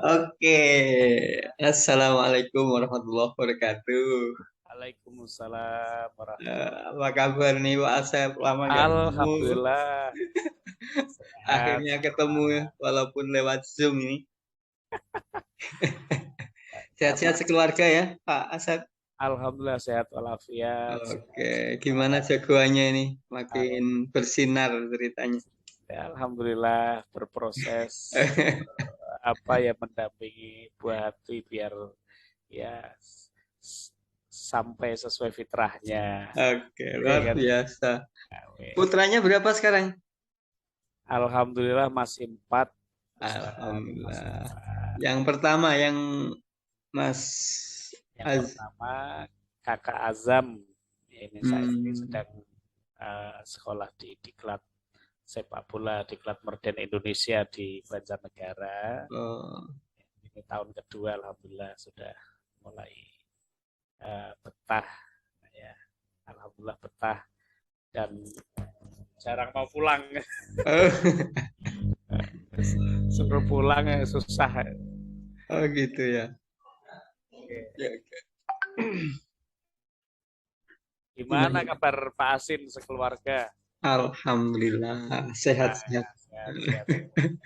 Oke, Assalamualaikum warahmatullahi wabarakatuh. Waalaikumsalam warahmatullahi Apa kabar nih Pak Asep? Lama nggak ketemu. Alhamdulillah sehat. Akhirnya ketemu ya, walaupun lewat Zoom ini. Sehat-sehat Karena sekeluarga ya Pak Asep. alhamdulillah sehat walafiat. Oke, gimana Semua. jagoannya ini? Al- Makin bersinar ceritanya. Alhamdulillah berproses mendampingi buah hati biar ya sampai sesuai fitrahnya. Oke, Ya luar kan? biasa. Amin. Putranya berapa sekarang? Alhamdulillah masih 4. Masih Alhamdulillah. 4. Yang pertama yang Mas Yang Az. pertama Kakak Azam, ini saat ini Hmm. sedang sekolah di diklat sepak bola diklat Merden Indonesia di Banjarnegara. Oh. Ini tahun kedua, alhamdulillah sudah mulai betah, ya, alhamdulillah betah dan jarang mau pulang. Suruh pulang susah. Oh gitu ya. Oke. Ya, Gimana gimana? kabar Pak Asin sekeluarga? Alhamdulillah sehat-sehat. Sehat-sehat semuanya.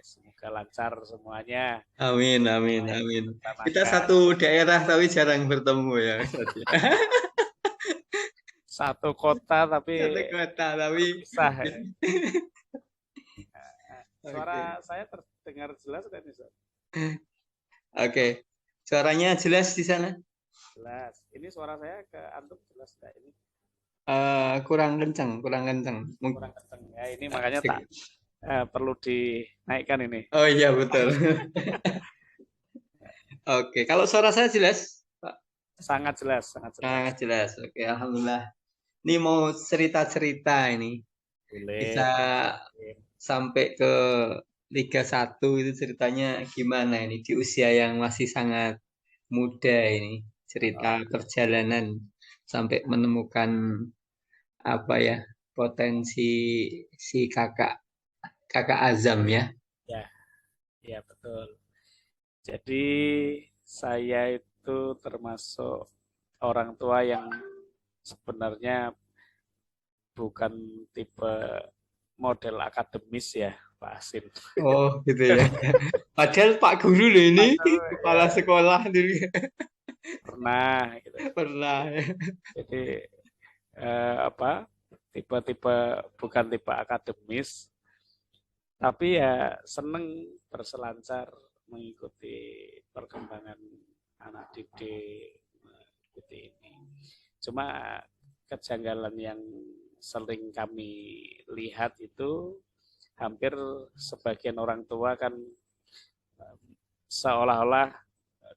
Semoga lancar semuanya Amin, amin, semua yang amin. Kita direncanakan. satu daerah tapi jarang bertemu ya, Ustaz, ya. Satu kota tapi Satu kota tapi terpisah. Ya. oke. Suara saya terdengar jelas kan, Ustaz? Oke. Suaranya jelas di sana? Jelas. Ini suara saya ke antum jelas nggak ini? Kurang kencang, kurang kencang. Kurang kenceng ya. Ini makanya tak Sek- perlu dinaikkan ini. Oh iya betul. Oke, kalau suara saya jelas, Pak. Sangat jelas, sangat jelas. Jelas. Oke, alhamdulillah. Ini mau cerita-cerita ini. Bisa Boleh, mungkin. sampai ke Liga 1 itu ceritanya gimana ini di usia yang masih sangat muda ini, cerita Oh, perjalanan sampai menemukan apa ya, potensi si kakak kakak Azam ya. ya, ya betul. Jadi saya itu termasuk orang tua yang sebenarnya bukan tipe model akademis ya, Pak Asin. Oh gitu ya. Padahal Pak Guru loh ini, Padahal kepala ya sekolah dulu. pernah gitu. Pernah ya. Jadi eh, apa tipe-tipe bukan tipe akademis, tapi ya seneng berselancar mengikuti perkembangan anak didik, mengikuti ini. Cuma kejanggalan yang sering kami lihat itu hampir sebagian orang tua kan seolah-olah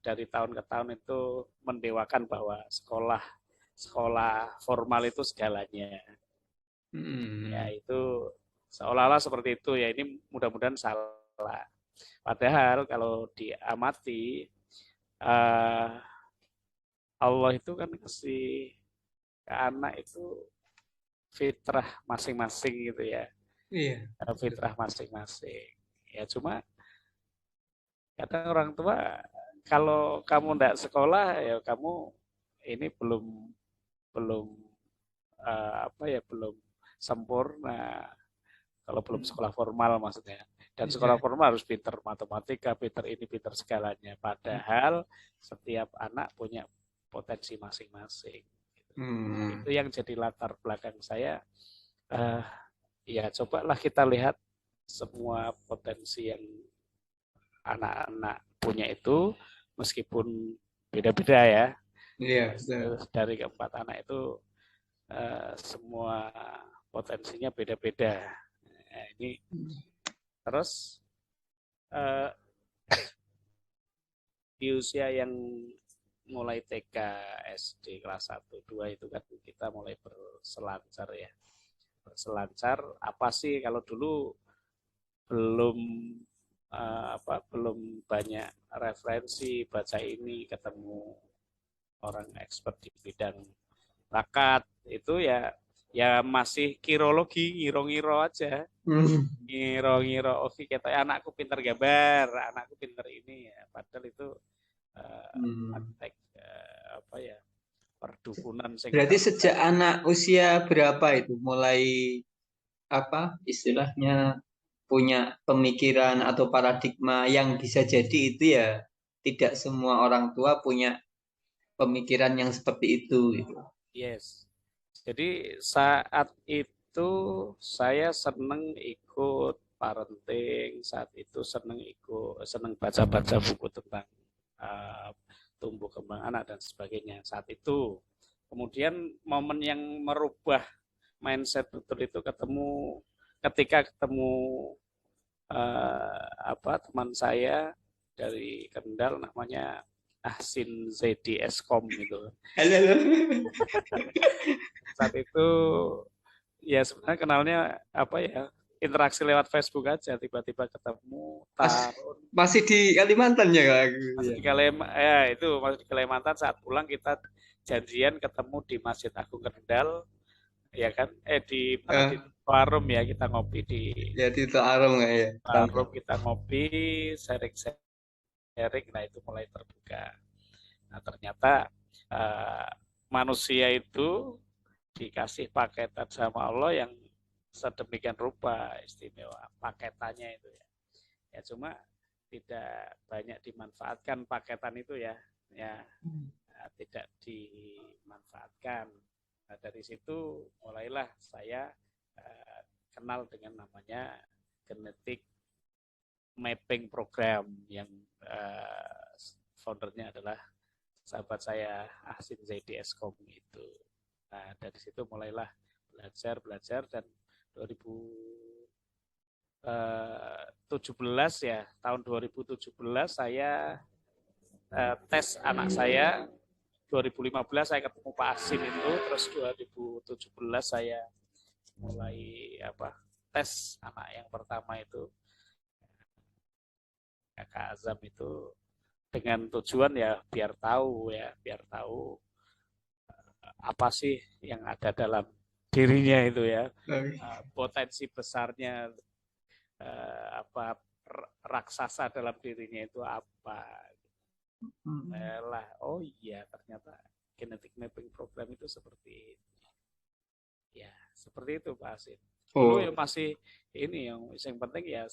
dari tahun ke tahun itu mendewakan bahwa sekolah sekolah formal itu segalanya. Ya Hmm. itu seolah-olah seperti itu ya, ini mudah-mudahan salah. Padahal kalau diamati uh, Allah itu kan kasih ke anak itu fitrah masing-masing gitu ya, Iya. fitrah masing-masing. Ya cuma kadang orang tua kalau kamu tidak sekolah ya kamu ini belum belum belum sempurna. Kalau belum sekolah formal maksudnya. Dan sekolah Iya. formal harus pinter matematika, pinter ini, pinter segalanya. Padahal setiap anak punya potensi masing-masing. Hmm. Itu yang jadi latar belakang saya. Uh, Ya cobalah kita lihat semua potensi yang anak-anak punya itu, meskipun beda-beda ya. Iya, betul. Dari keempat anak itu semua potensinya beda-beda. Nah, ini terus uh, di usia yang mulai TK, SD kelas 1, 2 itu kan kita mulai berselancar ya. Berselancar apa sih kalau dulu belum belum banyak referensi baca ini, ketemu orang expert di bidang bakat itu ya ya masih kirologi, ngiro-ngiro aja. Ngiro-ngiro, oke kita anakku pinter gambar, anakku pinter ini ya. Padahal itu praktek apa ya, perdukunan sing Berarti sejak anak usia berapa itu mulai apa istilahnya punya pemikiran atau paradigma yang bisa jadi itu ya tidak semua orang tua punya pemikiran yang seperti itu gitu. yes. Jadi saat itu saya seneng ikut parenting, saat itu seneng baca-baca buku tentang uh, tumbuh kembang anak dan sebagainya. Saat itu, kemudian momen yang merubah mindset betul itu ketika ketemu teman saya dari Kendal namanya Ahsin Zaidi Eskom itu. Halo, halo. Saat itu ya sebenarnya kenalnya apa ya, interaksi lewat Facebook aja, tiba-tiba ketemu tahun Masih di Kalimantan ya Kak? masih Ya. di Kalimantan, ya itu masih di Kalimantan. Saat pulang kita janjian ketemu di Masjid Agung Kendal, ya kan, di mana, di Eh, warung ya, kita ngopi di ya di Arum nggak ya? Tahu. warung, kita ngopi, sharing, nah itu mulai terbuka. Nah ternyata uh, manusia itu dikasih paketan sama Allah yang sedemikian rupa istimewa paketannya itu ya. Ya cuma tidak banyak dimanfaatkan paketan itu ya. Ya, tidak dimanfaatkan. Nah, dari situ mulailah saya kenal dengan namanya genetic mapping program yang foundernya adalah sahabat saya Ahsin Zaidi Eskom itu. Nah, dari situ mulailah belajar dan 2017 ya, tahun 2017 saya tes anak saya. 2015 saya ketemu Pak Asin itu, terus 2017 saya mulai tes anak yang pertama itu Kakak Azam itu, dengan tujuan ya biar tahu apa sih yang ada dalam dirinya itu ya, potensi besarnya apa raksasa dalam dirinya itu apa. Lah, oh iya ternyata genetic mapping program itu seperti itu. Ya, seperti itu Pak Asin. Dulu ya Oh, masih ini yang penting ya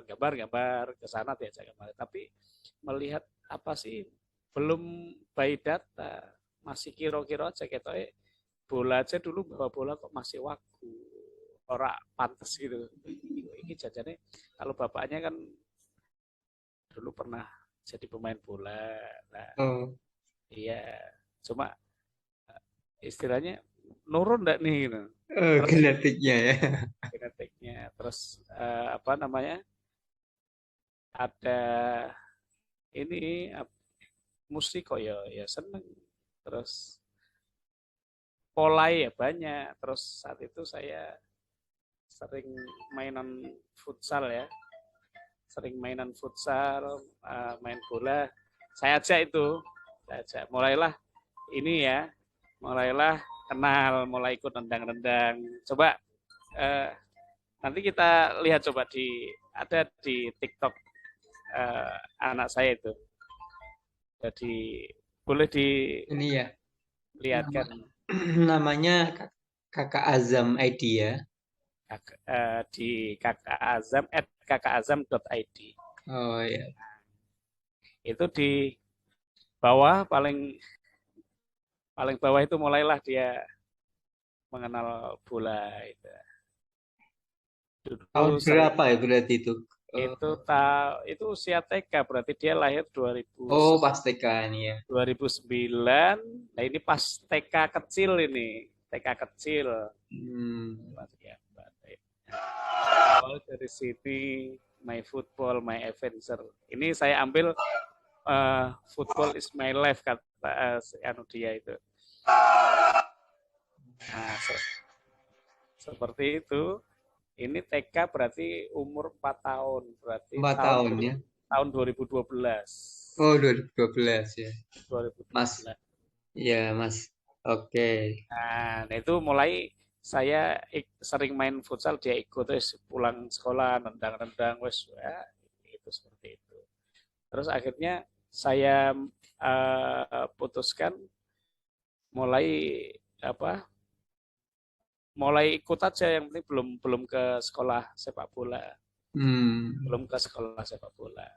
gambar-gambar ke sana diajak gambar. Tapi melihat apa sih, belum by data, masih kira-kira aja kita bola aja dulu, bawa bola kok masih wagu, ora pantas gitu. Ini jajannya, kalau bapaknya kan dulu pernah jadi pemain bola. Nah, oh, iya, cuma istilahnya nurun enggak nih gitu. Terus genetiknya ya. genetiknya, terus apa namanya, ada ini musik kok ya seneng, terus pola ya banyak. Terus saat itu saya sering mainan futsal ya, main bola. Saya ajak, mulailah ini ya, mulailah kenal, mulai ikut rendang-rendang. Coba nanti kita lihat, coba ada di TikTok anak saya itu. Jadi boleh Ini ya, nama, dilihatkan namanya Kakak Azam ID ya. di kakak Azam @kakakazam.id. Oh ya. Itu di bawah, paling paling bawah itu mulailah dia mengenal bola itu. Tahun Dulu sering berapa ya berarti itu? itu usia TK, berarti dia lahir Oh, pas TK ini ya. 2009. Nah, ini pas TK kecil ini, TK kecil. Hmm. Ya, awal dari sini, my football, my adventure. Ini saya ambil football is my life, kata dia itu. Nah, seperti itu. Ini TK berarti umur 4 tahun, berarti 4 tahun ya. tahun 2012. Oh, 2012 ya. Mas, 2012. ya Mas. Oke. Nah, itu mulai saya sering main futsal, dia ikut, terus pulang sekolah nendang-nendang wes ya, itu seperti itu. Terus akhirnya saya putuskan mulai apa? Mulai ikut aja, yang penting belum belum ke sekolah sepak bola, Hmm. belum ke sekolah sepak bola.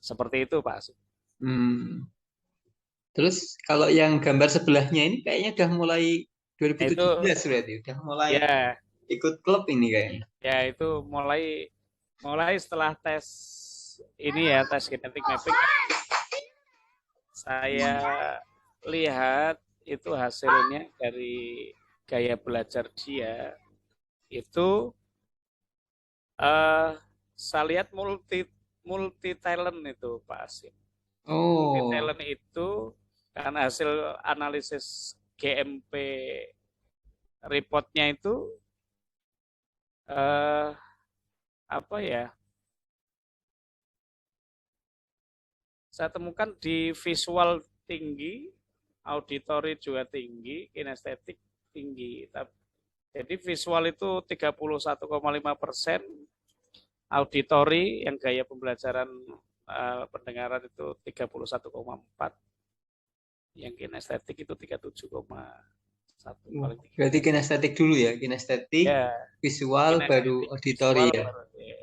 Seperti itu, Pak. Hmm. Terus kalau yang gambar sebelahnya ini kayaknya udah mulai Nah, itu 2017 berarti udah mulai ya ikut klub ini kayaknya. itu mulai mulai setelah tes ini ya, tes genetik mapping, saya lihat itu hasilnya dari gaya belajar dia itu, saya lihat multi talent itu Pak Asim. Multi Oh. talent itu karena hasil analisis GMP reportnya itu eh, apa ya? Saya temukan di visual tinggi, auditori juga tinggi, kinestetik tinggi. Jadi visual itu 31,5%, auditori yang gaya pembelajaran pendengaran itu 31,4, yang kinestetik itu 37,1, paling tinggi Berarti kinestetik. kinestetik dulu ya, kinestetik, Ya, visual, baru kinestetik auditori visual ya. baru ya,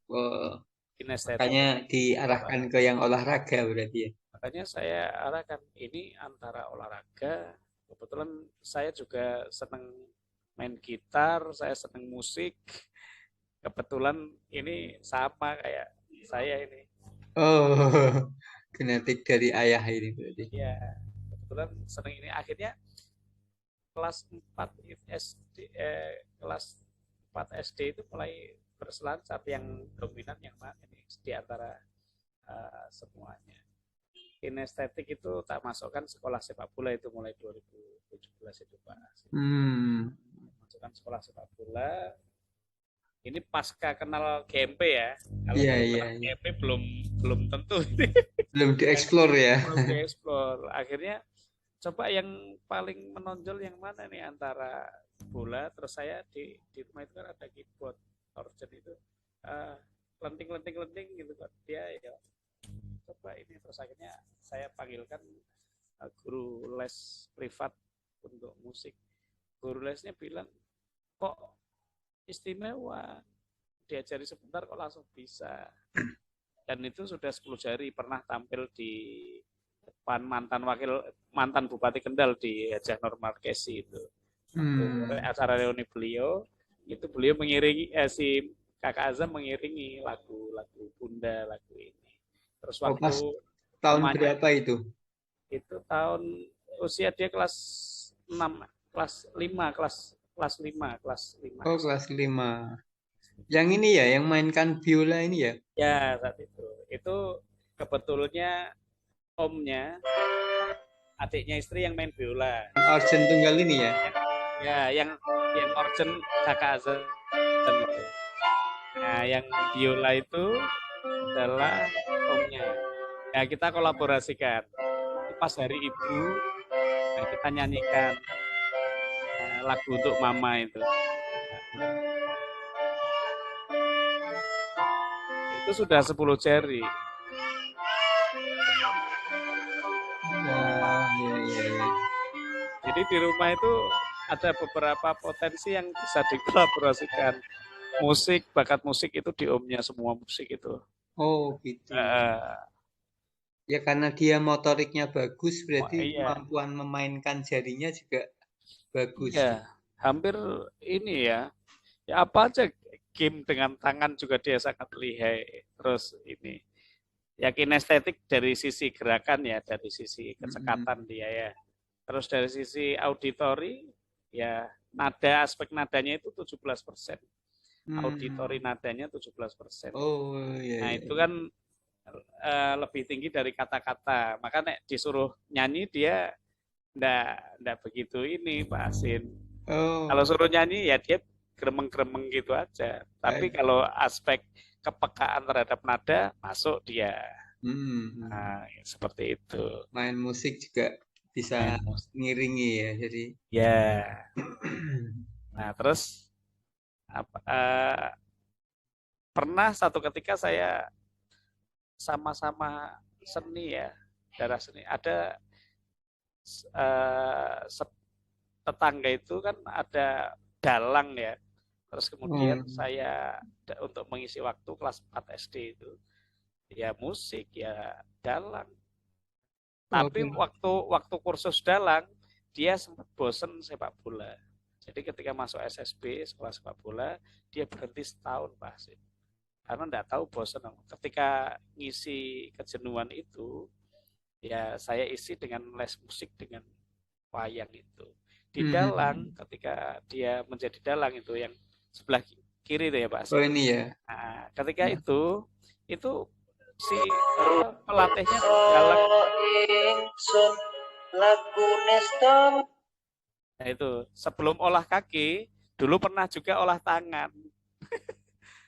Oh, kinestetik makanya visual. diarahkan ke yang olahraga berarti ya. Makanya saya arahkan ini antara olahraga. Kebetulan saya juga senang main gitar, saya senang musik. Kebetulan ini sama kayak saya ini. Oh, genetik dari ayah ini berarti. Ya, kebetulan senang ini. Akhirnya kelas 4 SD, kelas 4 SD itu mulai berselancar, yang dominan yang mana ini di antara semuanya. Kinestetik itu tak masukkan sekolah sepak bola itu mulai 2017 itu Pak. Hmm, Masukkan sekolah sepak bola. Ini pasca kenal GMP ya. Kalau iya belum iya kenal iya. GMP belum belum tentu ini. Belum dieksplor ya. Belum dieksplor. Akhirnya coba yang paling menonjol yang mana nih antara bola, terus saya di rumah itu kan ada keyboard organ itu, uh, lenting gitu kan, dia ya coba ini, terus akhirnya saya panggilkan guru les privat untuk musik. Guru lesnya bilang kok istimewa, diajari sebentar kok langsung bisa. Dan itu sudah 10 jari, pernah tampil di depan mantan Bupati Kendal di Hajah Nur Markesi itu. Waktu Hmm. acara reuni beliau, itu beliau mengiringi, si Kakak Azam mengiringi lagu-lagu Bunda, lagu ini. Terus Oh, waktu pas tahun rumahnya berapa itu? itu tahun usia dia kelas 6, kelas 5, kelas 5 Oh, SD. kelas 5. Yang ini ya, yang mainkan biola ini ya. Ya, saat itu kebetulannya omnya, adiknya istri yang main biola. Arjen tunggal ini ya. Yang, ya, yang organ kakak Azam itu. Nah, yang biola itu adalah omnya. Ya, kita kolaborasikan. Pas hari ibu, nah, kita nyanyikan lagu untuk mama itu. Itu sudah 10 jari. Oh, iya iya iya. Jadi di rumah itu ada beberapa potensi yang bisa dikolaborasikan. Musik, bakat musik itu di omnya semua, musik itu. Oh, gitu. Uh, Ya karena dia motoriknya bagus, berarti iya, kemampuan memainkan jarinya juga bagus. iya, hampir ini ya. Ya apa aja, game dengan tangan juga dia sangat lihai. Terus ini, ya kinestetik dari sisi gerakan ya, dari sisi Mm-mm. kecekatan dia ya. Terus dari sisi auditori, ya nada, aspek nadanya itu 17%. Auditori Hmm. nadanya 17%. Oh, iya Nah iya itu iya. kan lebih tinggi dari kata-kata. Makanya disuruh nyanyi dia ndak begitu ini Pak Asin. Kalau Oh, suruh nyanyi ya dia gremeng-gremeng gitu aja. Tapi baik. kalau aspek kepekaan terhadap nada masuk dia. Hmm. Nah, seperti itu. Main musik juga bisa main musik. ngiringi ya. Jadi Ya, nah terus apa, pernah satu ketika saya sama-sama seni ya, darah seni. Ada eh, tetangga itu kan ada dalang ya. Terus kemudian hmm. saya untuk mengisi waktu kelas 4 SD itu ya musik ya dalang. Oh, Tapi waktu waktu kursus dalang dia sempat bosen sepak bola. Jadi ketika masuk SSB sekolah sepak bola dia berhenti setahun Pak Hasim. Karena enggak tahu bosen. Ketika ngisi kejenuhan itu ya saya isi dengan les musik dengan wayang itu. Di dalang hmm. ketika dia menjadi dalang itu yang sebelah kiri itu ya Pak Oh Asim. ini ya. Nah, ketika itu si apa, pelatihnya dalang. Nah, itu sebelum olah kaki dulu pernah juga olah tangan.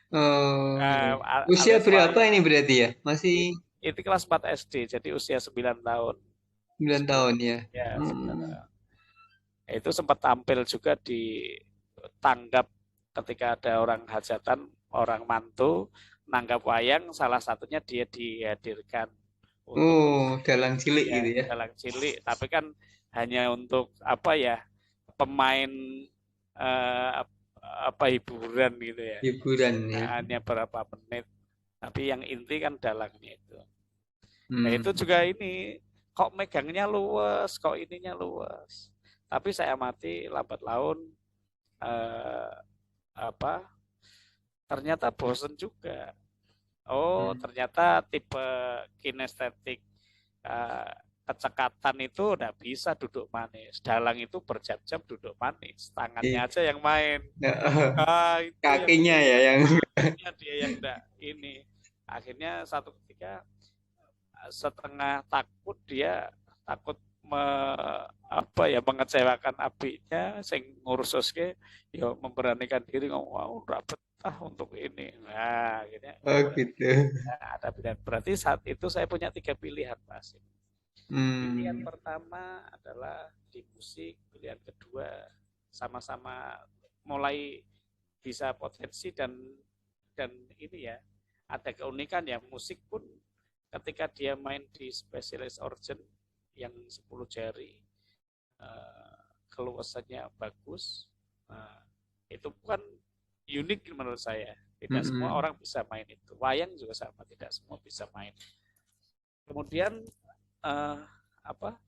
Oh, iya. Usia Alias berapa wayang. ini berarti ya? Masih Itu kelas 4 SD, jadi usia 9 tahun. 9 9, tahun ya. ya, 9 Hmm. tahun. Itu sempat tampil juga di tanggap ketika ada orang hajatan, orang mantu nanggap wayang, salah satunya dia dihadirkan untuk Oh, dalang cilik gitu ya ya. dalang cilik, tapi kan hanya untuk apa ya pemain eh, apa hiburan gitu ya, Hiburan ya. hanya berapa menit, tapi yang inti kan dalangnya itu. Nah, itu Hmm. juga ini kok megangnya luas, kok ininya luas. Tapi saya amati lambat laun eh, apa ternyata bosen juga. Oh, Hmm. ternyata tipe kinestetik eh, kecekatan itu udah bisa duduk manis. Dalang itu berjam-jam duduk manis, tangannya Iya. aja yang main. Itu yang Kakinya ya yang kakinya dia yang enggak ini. Akhirnya satu ketika setengah takut dia takut me, apa ya mengecewakan abinya sing ngursuske ya memberanikan diri ngomong wow rapet untuk ini. Nah akhirnya oh gitu. ada pilihan, berarti saat itu saya punya 3 pilihan Mas. Pilihan Hmm. pertama adalah di musik, pilihan kedua sama-sama mulai bisa potensi dan ini ya ada keunikan ya musik pun ketika dia main di Specialist Organ yang 10 jari keluasannya bagus, itu kan unik menurut saya. Tidak semua Hmm. orang bisa main itu. Wayang juga sama, tidak semua bisa main. Kemudian eh, apa?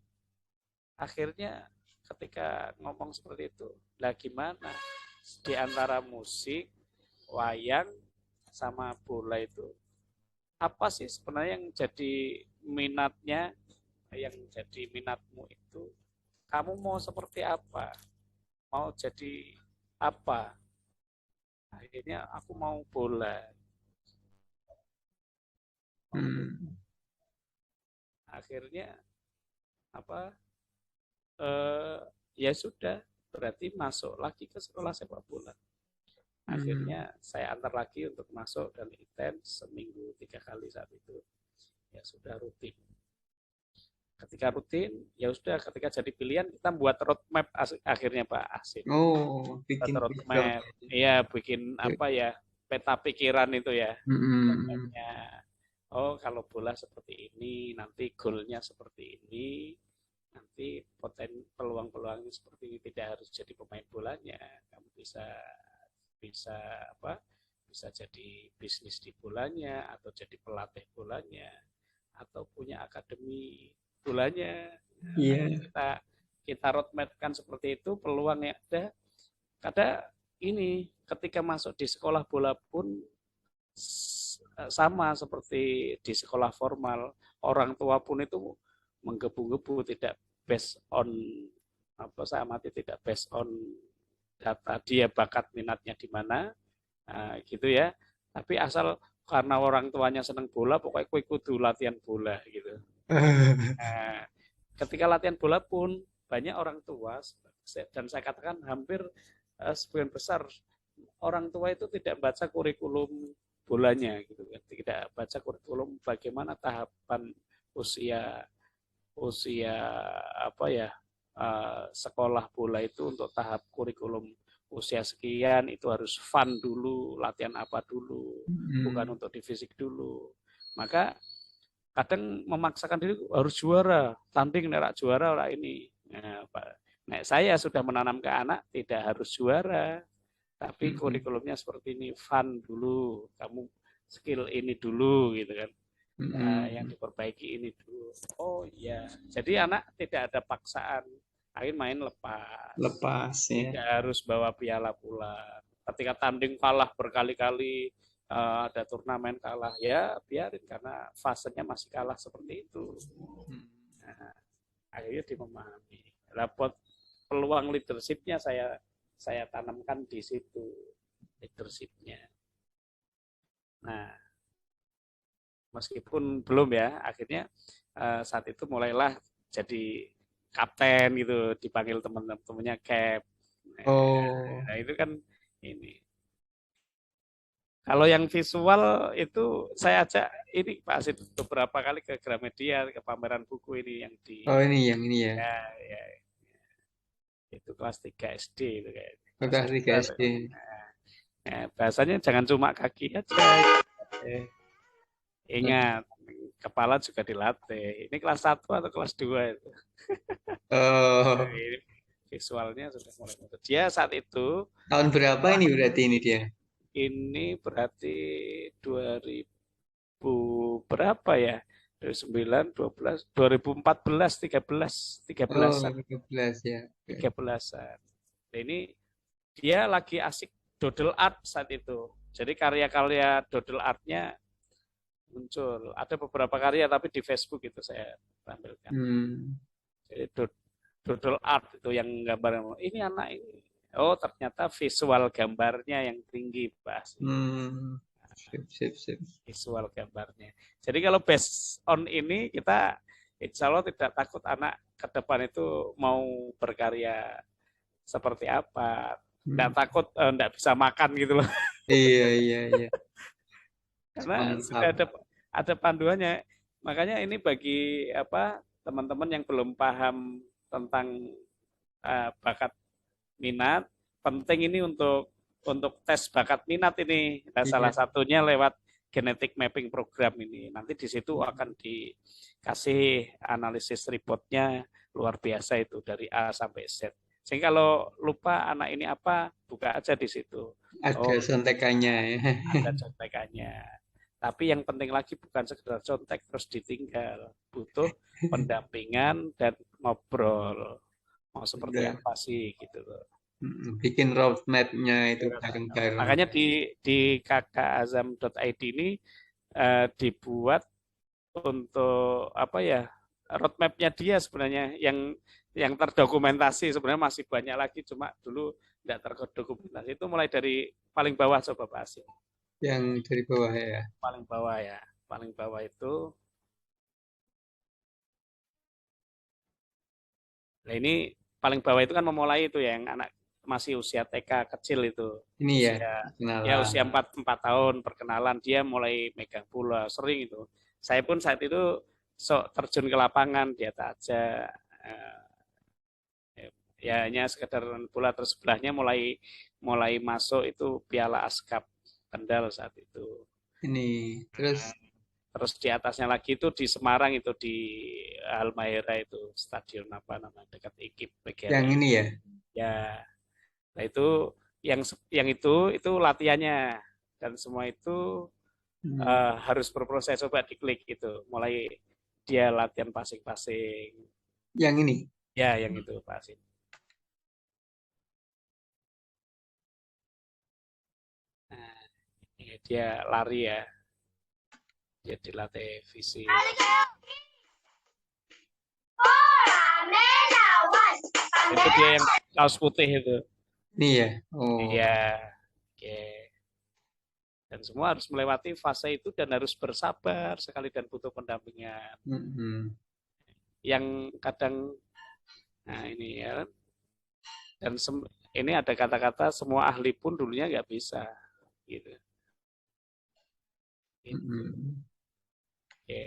Akhirnya ketika ngomong seperti itu, lah gimana di antara musik, wayang, sama bola itu apa sih sebenarnya yang jadi minatnya, yang jadi minatmu itu kamu mau seperti apa, mau jadi apa. Akhirnya aku mau bola, mau bola. Hmm. Akhirnya apa ya sudah berarti masuk lagi ke sekolah sepak bola. Hmm. Akhirnya saya antar lagi untuk masuk dan intens seminggu 3 kali saat itu. Ya sudah rutin. Ketika rutin, ya sudah ketika jadi pilihan kita buat roadmap akhirnya Pak Asim. Oh, Buat bikin program. roadmap, iya bikin apa ya peta pikiran itu ya. Hmm. Roadmapnya. Oh kalau bola seperti ini, nanti goalnya seperti ini, nanti peluang-peluangnya seperti ini, tidak harus jadi pemain bolanya, kamu bisa bisa apa bisa jadi bisnis di bolanya atau jadi pelatih bolanya atau punya akademi bolanya. Akhirnya Iya. kita roadmapkan seperti itu peluang yang ada. Kadang ini ketika masuk di sekolah bola pun sama seperti di sekolah formal, orang tua pun itu menggebu-gebu, tidak based on apa saya amati, tidak based on data dia bakat minatnya di mana, gitu ya. Tapi asal karena orang tuanya seneng bola, pokoknya kue kudu latihan bola gitu. Nah, ketika latihan bola pun banyak orang tua dan saya katakan hampir sebagian besar orang tua itu tidak baca kurikulum bolanya gitu kan, tidak baca kurikulum bagaimana tahapan usia usia apa ya, sekolah bola itu untuk tahap kurikulum usia sekian itu harus fun dulu, latihan apa dulu, bukan untuk di fisik dulu. Maka kadang memaksakan diri harus juara, tanding nerak juara orang ini. Nah, saya sudah menanam ke anak tidak harus juara, tapi kurikulumnya seperti ini, fun dulu, kamu skill ini dulu gitu kan. Yang diperbaiki ini dulu. Oh iya, jadi anak tidak ada paksaan, main lepas. Lepas ya. Tidak harus bawa piala pulang. Ketika tanding kalah berkali-kali, ada turnamen kalah, ya biarin karena fasenya masih kalah seperti itu. Nah, akhirnya dia memahami. Dapat peluang leadershipnya saya tanamkan di situ, leadershipnya. Nah, meskipun belum ya, akhirnya saat itu mulailah jadi kapten gitu, dipanggil teman-temannya cap. Nah, itu kan ini. Kalau yang visual itu saya ajak ini Pak Asid beberapa kali ke Gramedia, ke pameran buku ini yang di Yang ini ya. ya, ya itu kelas 3 SD itu kayak kelas Kelas 3 2. SD. Nah, bahasanya jangan cuma kaki aja. Ingat, kepala juga dilatih. Ini kelas 1 atau kelas 2 itu. Oh, Ini visualnya sudah mulai muncul. Dia saat itu tahun berapa ini berarti ini dia? ini berarti 2000 berapa ya? 2009, 12, 2014, 13, 13-an, 13 ya. 13-an. Ini dia lagi asik doodle art saat itu. Jadi karya-karya doodle artnya muncul. Ada beberapa karya tapi di Facebook itu saya tampilkan. Jadi doodle art itu yang gambar ini anak ini. Oh ternyata visual gambarnya yang tinggi Pak. Sip. Visual gambarnya. Jadi kalau based on ini kita insya Allah tidak takut anak ke depan itu mau berkarya seperti apa. Tidak takut tidak bisa makan gitu loh. Iya. Karena Mantap. sudah ada panduannya. Makanya ini bagi apa teman-teman yang belum paham tentang bakat minat, penting ini untuk tes bakat minat ini. Nah, salah satunya lewat genetic mapping program ini. Nanti di situ akan dikasih analisis reportnya luar biasa itu dari A sampai Z. Sehingga kalau lupa anak ini apa, buka aja di situ. Ada contekannya ya. Ada contekannya. Tapi yang penting lagi bukan sekedar contek terus ditinggal. Butuh pendampingan dan ngobrol. Mau seperti apa sih gitu loh. Bikin roadmap-nya itu bareng-bareng. Makanya di kakakazam.id ini dibuat untuk apa ya, roadmap-nya dia sebenarnya yang terdokumentasi sebenarnya masih banyak lagi, cuma dulu tidak terdokumentasi. Itu mulai dari paling bawah coba Pak Asim. Yang dari bawah ya. Paling bawah ya. Paling bawah itu. Nah ini paling bawah itu kan memulai itu ya, yang anak masih usia TK kecil itu. Ini ya, Usia 4 tahun perkenalan, dia mulai megang bola, sering itu. Saya pun saat itu terjun ke lapangan, dia tak aja ya hanya sekedar bola, terus sebelahnya mulai masuk itu Piala Askap Kendal saat itu. Ini terus di atasnya lagi itu di Semarang itu di Halmahera itu stadion apa namanya dekat IKIP PGRI. Yang ini ya. Ya. Nah itu yang itu latihannya dan semua itu harus berproses, coba diklik itu mulai dia latihan passing. Yang ini. Ya, yang itu passing. Nah, ini dia lari ya. Dia dilatih visi. Itu dia yang kaos putih itu. Ini ya. Iya. Oke. Dan semua harus melewati fase itu dan harus bersabar sekali dan butuh pendampingan. Yang kadang, nah ini ya, dan ini ada kata-kata semua ahli pun dulunya nggak bisa, gitu. Oke.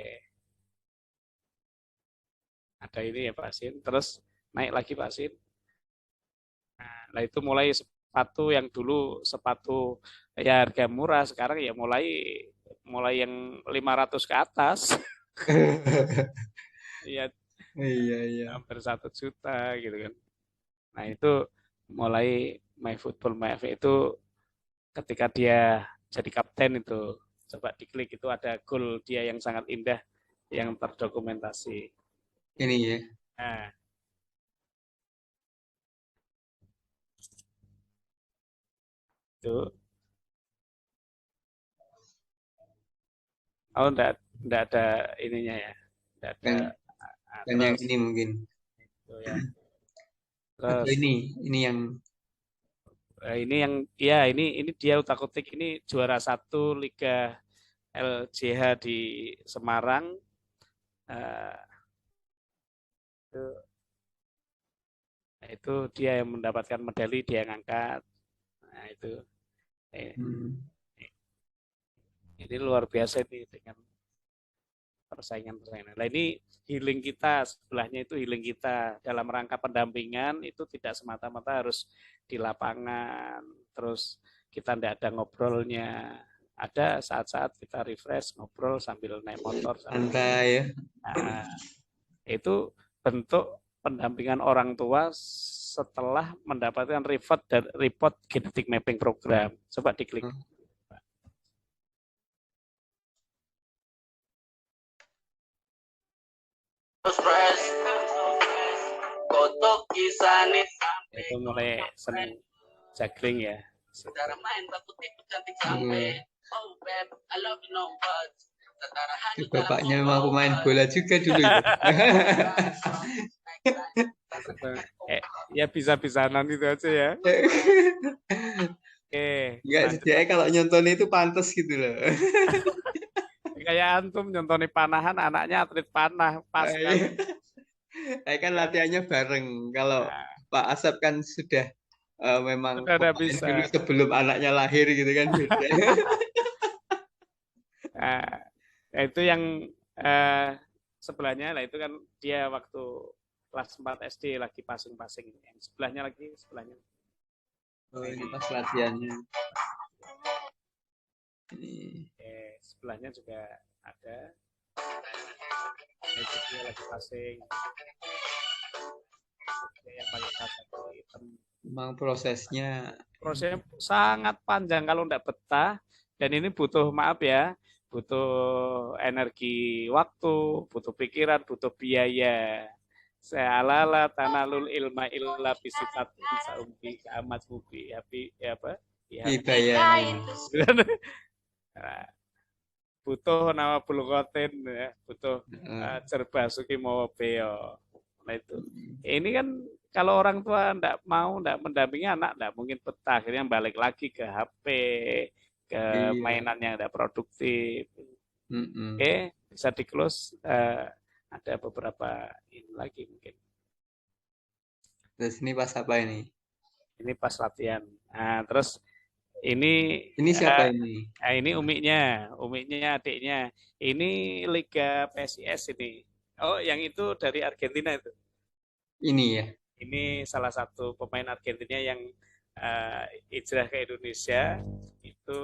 ada ini ya Pak Sin, terus naik lagi Pak Sin. Nah itu mulai sepatu yang dulu sepatu ya harga murah, sekarang ya mulai mulai yang 500 ke atas. Ya Iya, iya. hampir 1 juta gitu kan. Nah itu mulai My Football My FA itu ketika dia jadi kapten itu, coba diklik itu ada gol dia yang sangat indah yang terdokumentasi. Ini ya. Nah, itu oh enggak ada ininya ya. Enggak ada. Kan, Nah, kan yang terus ini mungkin. itu ya. Atau Terus ini yang ini yang ya ini dia utak-utik ini juara 1 Liga LJH di Semarang. Uh, itu, itu dia yang mendapatkan medali, dia yang angkat. Nah itu hmm, ini luar biasa ini dengan persaingan-persaingan. Nah ini healing kita, sebelahnya itu healing kita dalam rangka pendampingan itu tidak semata-mata harus di lapangan, terus kita tidak ada ngobrolnya. Ada saat-saat kita refresh, ngobrol sambil naik motor. santai ya. Nah, itu bentuk pendampingan orang tua setelah mendapatkan report genetic mapping program. Coba diklik. Itu mulai seneng juggling ya. Bapaknya memang pemain bola juga dulu itu. Ya bisa-bisanan itu aja ya. Oke, Enggak, lanjut. setidaknya kalau nyonton itu pantas gitu loh. Kayak antum nyontoni panahan, anaknya atlet panah, pas sekali. Kan latihannya bareng. Kalau Nah, Pak Asep kan sudah memang sudah ada pemain bisa. dulu sebelum anaknya lahir gitu kan beda. Nah, itu yang eh, sebelahnya lah itu kan dia waktu kelas 4 SD lagi pasing-pasing. Yang sebelahnya lagi, sebelahnya. Oh, ini Ini pas latihannya. Ini. sebelahnya juga ada. Itu dia lagi pasing. Dia yang pakai kacamata hitam. Memang prosesnya. Prosesnya sangat panjang kalau tidak betah. Dan ini butuh, maaf ya, butuh energi waktu, butuh pikiran, butuh biaya. Sealala tanalul ilma illa bisitat saumbi amat mubi api ya apa? Ya, Hidayah. nah, butuh nama bulukotin ya, butuh cerbasuki mau beo. Nah itu. Ini kan kalau orang tua enggak mau, enggak mendampingi anak, enggak mungkin betah. Akhirnya balik lagi ke HP, ke Iya. mainan yang tidak produktif. Mm-mm. Oke, bisa di close. Ada beberapa ini lagi mungkin. Terus ini pas apa ini? Ini pas latihan. Nah, terus ini Ini siapa ini? ini umiknya adiknya. Ini Liga PSIS ini. Oh, yang itu dari Argentina itu. Ini ya. Ini salah satu pemain Argentina yang hijrah ke Indonesia. Itu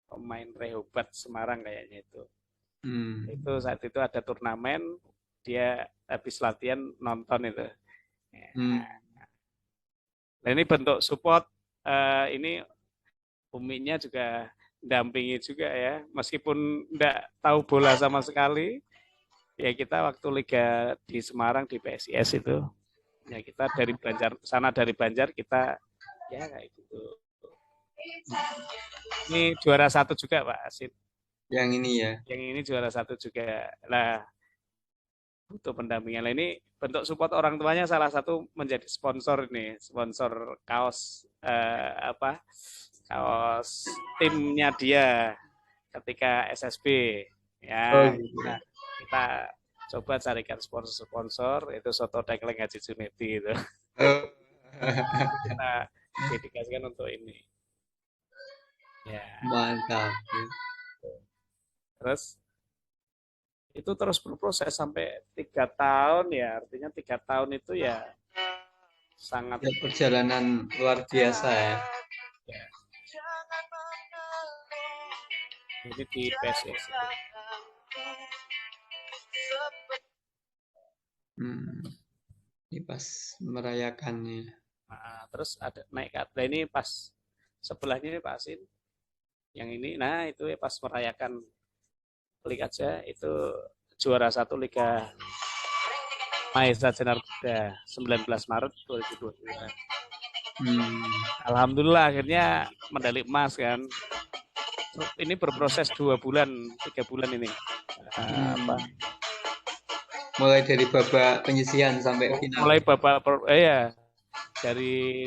pemain Rehobat Semarang kayaknya itu. Itu saat itu ada turnamen, dia habis latihan nonton itu. Nah, ini bentuk support. Ini uminya juga dampingi juga ya, meskipun enggak tahu bola sama sekali. Ya kita waktu Liga di Semarang di PSIS itu, ya kita dari Banjar sana dari Banjar kita ya kayak gitu. Ini juara 1 juga Pak Asin. Yang ini ya. Yang ini juara 1 juga. Lah butuh pendampingan. Nah, ini bentuk support orang tuanya salah satu menjadi sponsor ini, sponsor kaos apa? Kaos timnya dia ketika SSB. Oh Ya, gitu. kita coba carikan sponsor-sponsor itu Soto Tengkleng Haji Junedi itu. Oh. Kita dedikasikan untuk ini. Ya. Mantap. Terus itu terus berproses sampai 3 tahun ya, artinya 3 tahun itu ya sangat Ya, perjalanan luar biasa ya. ya, ini di PSIS itu. Hmm, ini pas merayakannya. Nah, terus ada naik ke atas, ini pas sebelahnya ini Pak Asin, yang ini, nah itu ya pas merayakan Liga aja itu juara 1 Liga Mahesa Jenar Muda 19 Maret 2022. Hmm. Alhamdulillah akhirnya medali emas kan. Ini berproses 2 bulan, 3 bulan ini. Apa? Mulai dari babak penyisihan sampai final. Mulai babak ya dari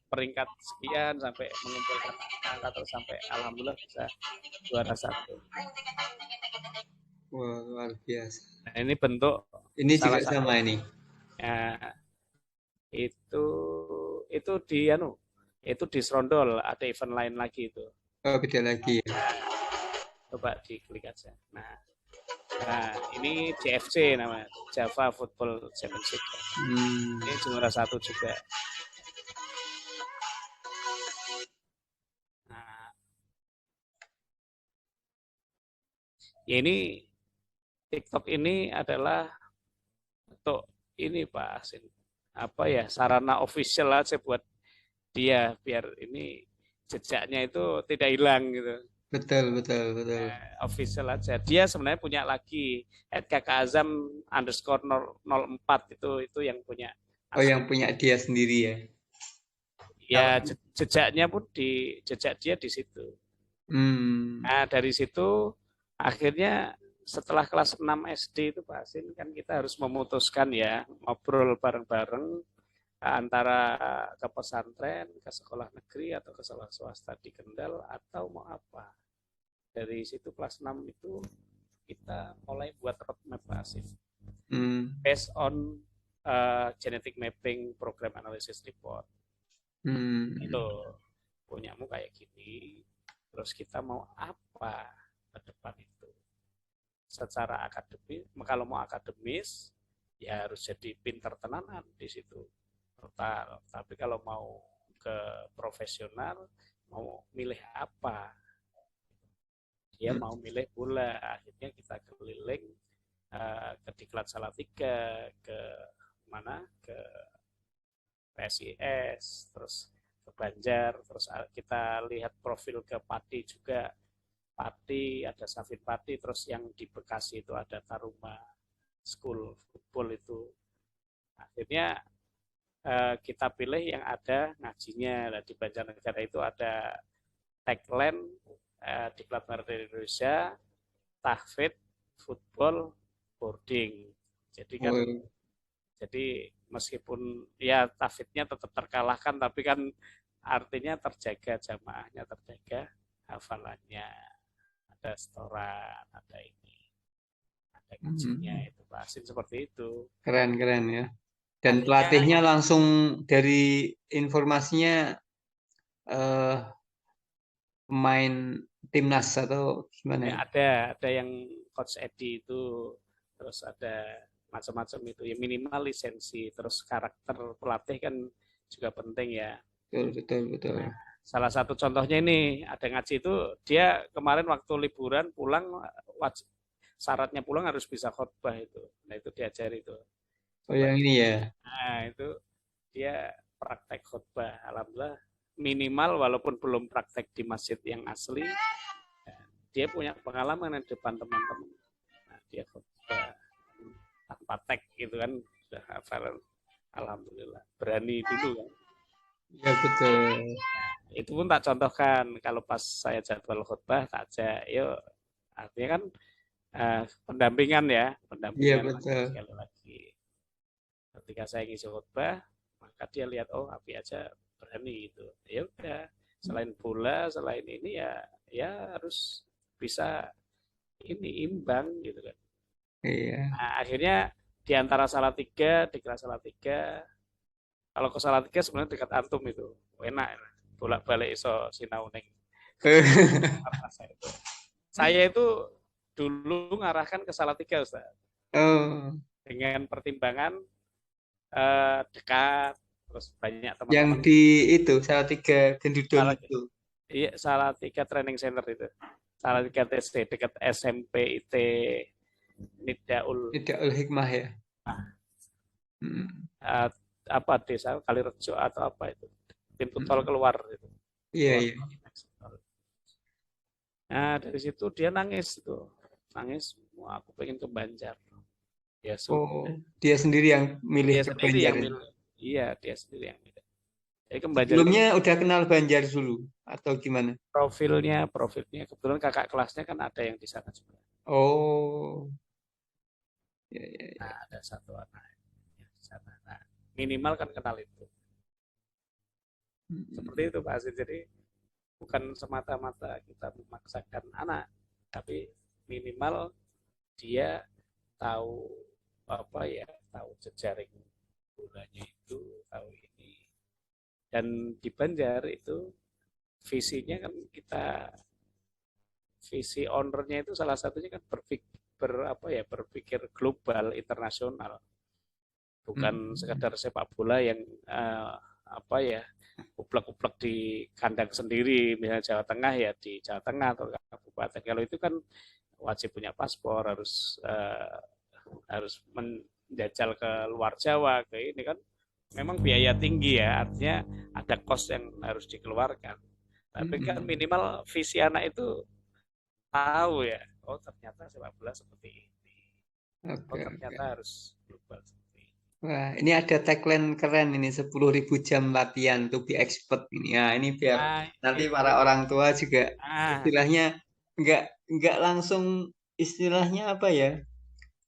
peringkat sekian sampai mengumpulkan angka terus sampai alhamdulillah bisa juara 1. Wah, luar biasa. Nah, ini bentuk Ini juga salah satu sama ini. ya, itu itu di itu di Serondol ada event lain lagi itu. Oh, beda lagi ya. Coba diklik aja. Nah, ini JFC namanya, Java Football Championship. Ini juara 1 juga. Nah, ya ini TikTok ini adalah untuk ini Pak Asin, apa ya, sarana official aja buat dia biar ini jejaknya itu tidak hilang gitu. Betul, betul, betul. Official aja. Dia sebenarnya punya lagi @kakakazam_04 itu yang punya. Oh, yang punya dia sendiri ya. Ya jejaknya pun jejak dia di situ. Nah dari situ akhirnya setelah kelas 6 SD itu Pak Asin kan kita harus memutuskan ya ngobrol bareng-bareng antara ke pesantren, ke sekolah negeri atau ke sekolah swasta di Kendal atau mau apa. Dari situ kelas 6 itu kita mulai buat roadmap Pak Asin. Based on genetic mapping program analysis report. Itu punyamu kayak gini, terus kita mau apa ke depan itu secara akademis. Kalau mau akademis ya harus jadi pinter tenanan di situ total, tapi kalau mau ke profesional mau milih apa, dia mau milih bola. Akhirnya kita keliling ke Diklat Salatiga, ke mana, ke PSIS, terus ke Banjar, terus kita lihat profil ke Pati juga. Pati, ada Safin Pati, terus yang di Bekasi itu ada Taruma School Football itu. Akhirnya kita pilih yang ada ngajinya. Nah, di Banjarnegara itu ada tagline di Klub Merdeka Indonesia, tahfidz, football, boarding. Jadi kan jadi meskipun ya tahfidznya tetap terkalahkan, tapi kan artinya terjaga jamaahnya, terjaga hafalannya, ada setoran, ada ini, ada ngajinya, itu bahasin seperti itu. Keren ya. Dan pelatihnya langsung dari informasinya pemain timnas atau gimana? Ya, ada yang coach Edi itu, terus ada macam-macam itu ya, minimal lisensi, terus karakter pelatih kan juga penting ya. Betul. Nah, salah satu contohnya ini ada ngaji itu, dia kemarin waktu liburan pulang syaratnya pulang harus bisa khotbah itu. Nah itu diajari itu. Oh yang ini ya. Nah itu dia praktek khotbah, alhamdulillah minimal walaupun belum praktek di masjid yang asli, dia punya pengalaman di depan teman-teman. Nah, dia khotbah tanpa tag gitu kan, sudah hafal, alhamdulillah berani dulu kan. Ya betul. Itu pun tak contohkan kalau pas saya jadwal khutbah tak ajak, yuk, artinya kan pendampingan ya, pendampingan sekali lagi. Ketika saya ngisi khutbah, maka dia lihat oh Abi aja berani itu. Ya udah, selain bola, selain ini ya harus bisa ini imbang gitu kan. Iya. Nah, akhirnya di antara Salatiga, di kelas Salatiga, kalau ke Salatiga sebenarnya dekat Antum itu, enak, bolak-balik iso sinau neng. Saya itu dulu ngarahkan ke Salatiga Ustaz. Oh, Dengan pertimbangan dekat, terus banyak yang teman-teman. di itu Salatiga Gendudong Salah, itu. iya, Salatiga Training Center itu. Salatiga TSD dekat SMP IT Nidaul, Nidaul Hikmah ya. Hmm. uh, apa desa Kalirejo atau apa itu. Pintu tol Hmm. keluar itu. Iya, Keluar iya. tol. Nah, dari situ dia nangis itu. Nangis, wah, aku pengen ke Banjar. Ya Oh, sudah. dia sendiri yang milih Dia ke sendiri Banjar yang ya. milih. Iya, dia sendiri yang milih. Jadi ke Banjar itu Sebelumnya udah kenal Banjar dulu atau gimana? profilnya kebetulan kakak kelasnya kan ada yang di sana juga. Oh, ya, ya, Nah, ya. ada satu anak yang di sana. Nah, minimal kan kenal itu. Seperti Hmm. itu Pak Aziz. Jadi bukan semata-mata kita memaksakan anak, tapi minimal dia tahu apa ya, tahu jejaring bolanya itu, tahu ini. Dan di Banjar itu visinya kan kita, visi ownernya itu salah satunya kan berpikir global internasional, bukan Hmm. sekadar sepak bola yang apa ya, uplek-uplek di kandang sendiri, misalnya Jawa Tengah ya di Jawa Tengah atau kabupaten. Kalau itu kan wajib punya paspor, harus menjajal ke luar Jawa, ke ini kan memang biaya tinggi ya, artinya ada kos yang harus dikeluarkan. Tapi kan Hmm. minimal visi anak itu tahu ya, oh ternyata sepak bola seperti ini, oh Oke, ternyata oke. harus global seperti ini. Wah, ini ada tagline keren ini 10.000 jam latihan to be expert ini. Ya, ini biar Nah nanti para itu, orang tua juga ah istilahnya nggak nggak langsung istilahnya apa ya?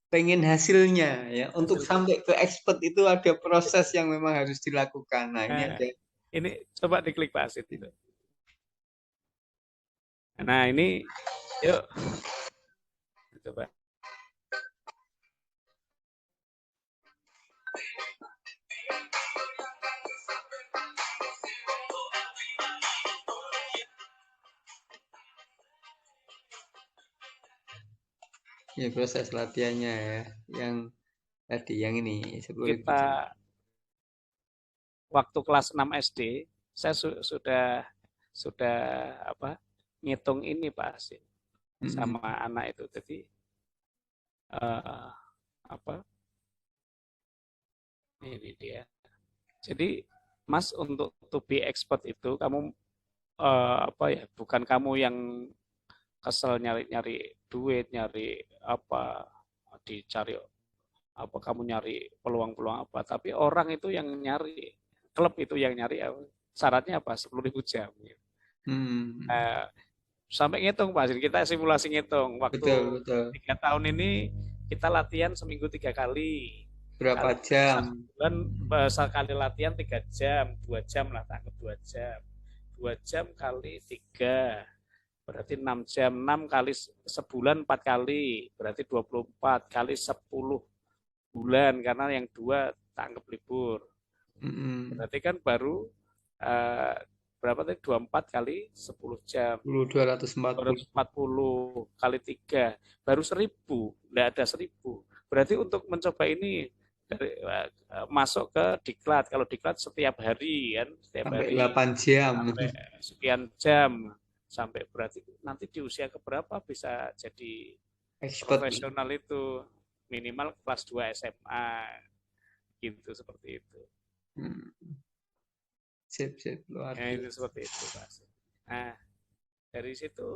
Pengen hasilnya ya. Untuk hasilnya. sampai ke expert itu ada proses yang memang harus dilakukan. Nah, ini Nah, ada. ini coba diklik Pak Asit itu. Nah ini, yuk coba. Ya, proses latihannya ya. Yang tadi yang ini 10.000 Kita jam. waktu kelas 6 SD, saya sudah apa, ngitung ini Pak Asit Mm-mm. sama anak itu. Jadi eh, apa, ini dia. Jadi Mas, untuk to be expert itu kamu apa ya, bukan kamu yang kesel nyari-nyari duit, nyari apa, dicari apa, kamu nyari peluang-peluang apa, tapi orang itu yang nyari, klub itu yang nyari apa, syaratnya apa, 10.000 jam. Hmm. Eh, Sampai ngitung Pak, kita simulasi ngitung waktu Betul, betul. 3 tahun ini, kita latihan seminggu 3 kali, Berapa kali satu jam? bulan, sekali latihan 3 jam, 2 jam lah, tangkap 2 jam, 2 jam kali 3 berarti 6 jam, 6 kali sebulan 4 kali, berarti 24 kali 10 bulan, karena yang 2 tanggap libur. Mm-mm. Berarti kan baru eh, berapa tadi, 24 kali 10 jam, 240. 240 kali 3 baru 1.000, tidak ada 1.000. Berarti untuk mencoba ini dari, masuk ke diklat, kalau diklat setiap hari kan, setiap Sampai hari 8 jam. sampai sekian jam, sampai berarti nanti di usia keberapa bisa jadi Expert. profesional itu, minimal kelas 2 SMA gitu, seperti itu. Hmm. Sip, sip. Luar Ya itu biasa. seperti itu Pak. Nah dari situ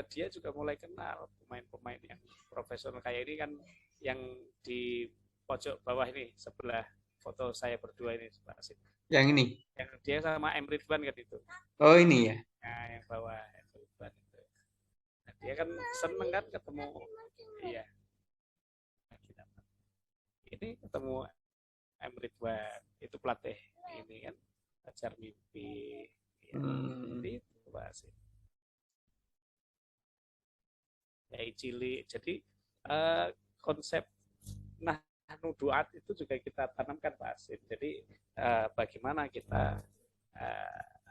dia juga mulai kenal pemain-pemain yang profesional kayak ini kan, yang di pojok bawah ini sebelah foto saya berdua ini Pak Asid. Yang ini. Yang dia sama M Ridwan kan itu. Oh, ini ya. Nah yang bawah M Ridwan itu. Nah, dia kan seneng kan ketemu, iya, ini ketemu M Ridwan itu pelatih ini kan, ajar mimpi ya, Hmm. seperti itu Pak Asid. Dari cilik. Jadi konsep nah nuduat itu juga kita tanamkan Pak Asim. Jadi bagaimana kita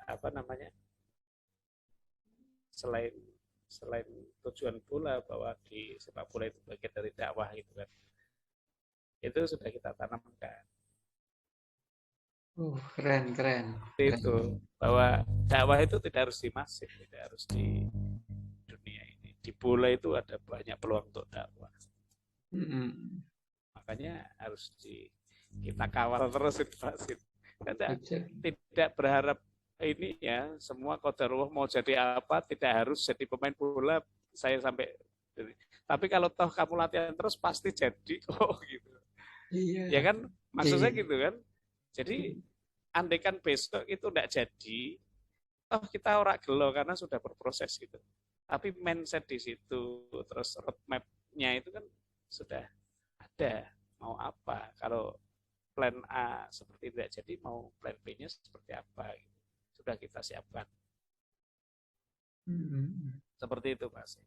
apa namanya, selain selain tujuan bola bahwa di sepak bola itu bagian dari dakwah gitu kan, itu sudah kita tanamkan. Keren, keren, keren. Itu bahwa dakwah itu tidak harus di masjid, tidak harus di dunia ini. Di bola itu ada banyak peluang untuk dakwah. Mm-mm. Makanya harus kita kawal terus situasi. Tidak, Betul. tidak berharap ini ya semua qadarullah mau jadi apa, tidak harus jadi pemain bola saya sampai. Tapi kalau toh kamu latihan terus pasti jadi kok gitu. Ya Iya, kan maksudnya iya. gitu kan. Jadi andaikan besok itu tidak jadi, toh kita ora gelo karena sudah berproses gitu. Tapi mindset di situ, terus roadmap-nya itu kan sudah ada. Mau apa? Kalau plan A seperti tidak jadi, mau plan B-nya seperti apa? Gitu. Sudah kita siapkan. Mm-mm. Seperti itu, Mas.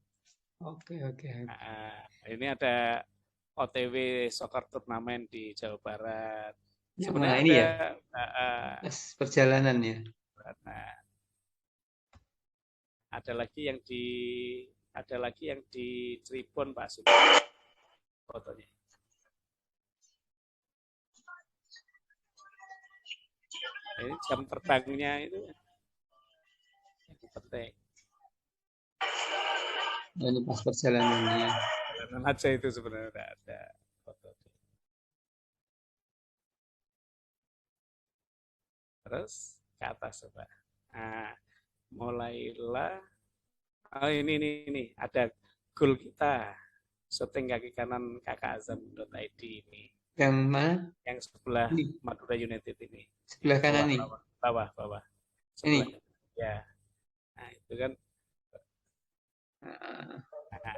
Oke, oke. Nah, ini ada OTW soccer turnamen di Jawa Barat. Yang Sebenarnya mana ini ada ya? Perjalanan ya. nah, ada lagi yang di Cirebon Pak Sim, fotonya. Ini jam terbangnya itu yang penting. Nah, ini pas perjalanannya. Jalanan aja itu sebenarnya ada foto. Terus ke atas coba. Nah, mulailah. Oh ini ada goal kita. Syuting kaki kanan kakak Azam.id ini. Yang mana? Yang sebelah Ini, Madura United ini. sebelah kanan Bawah, nih. bawah, bawah, bawah. Sebelah. Ini. Ya. Nah, itu kan. Ah, Nah,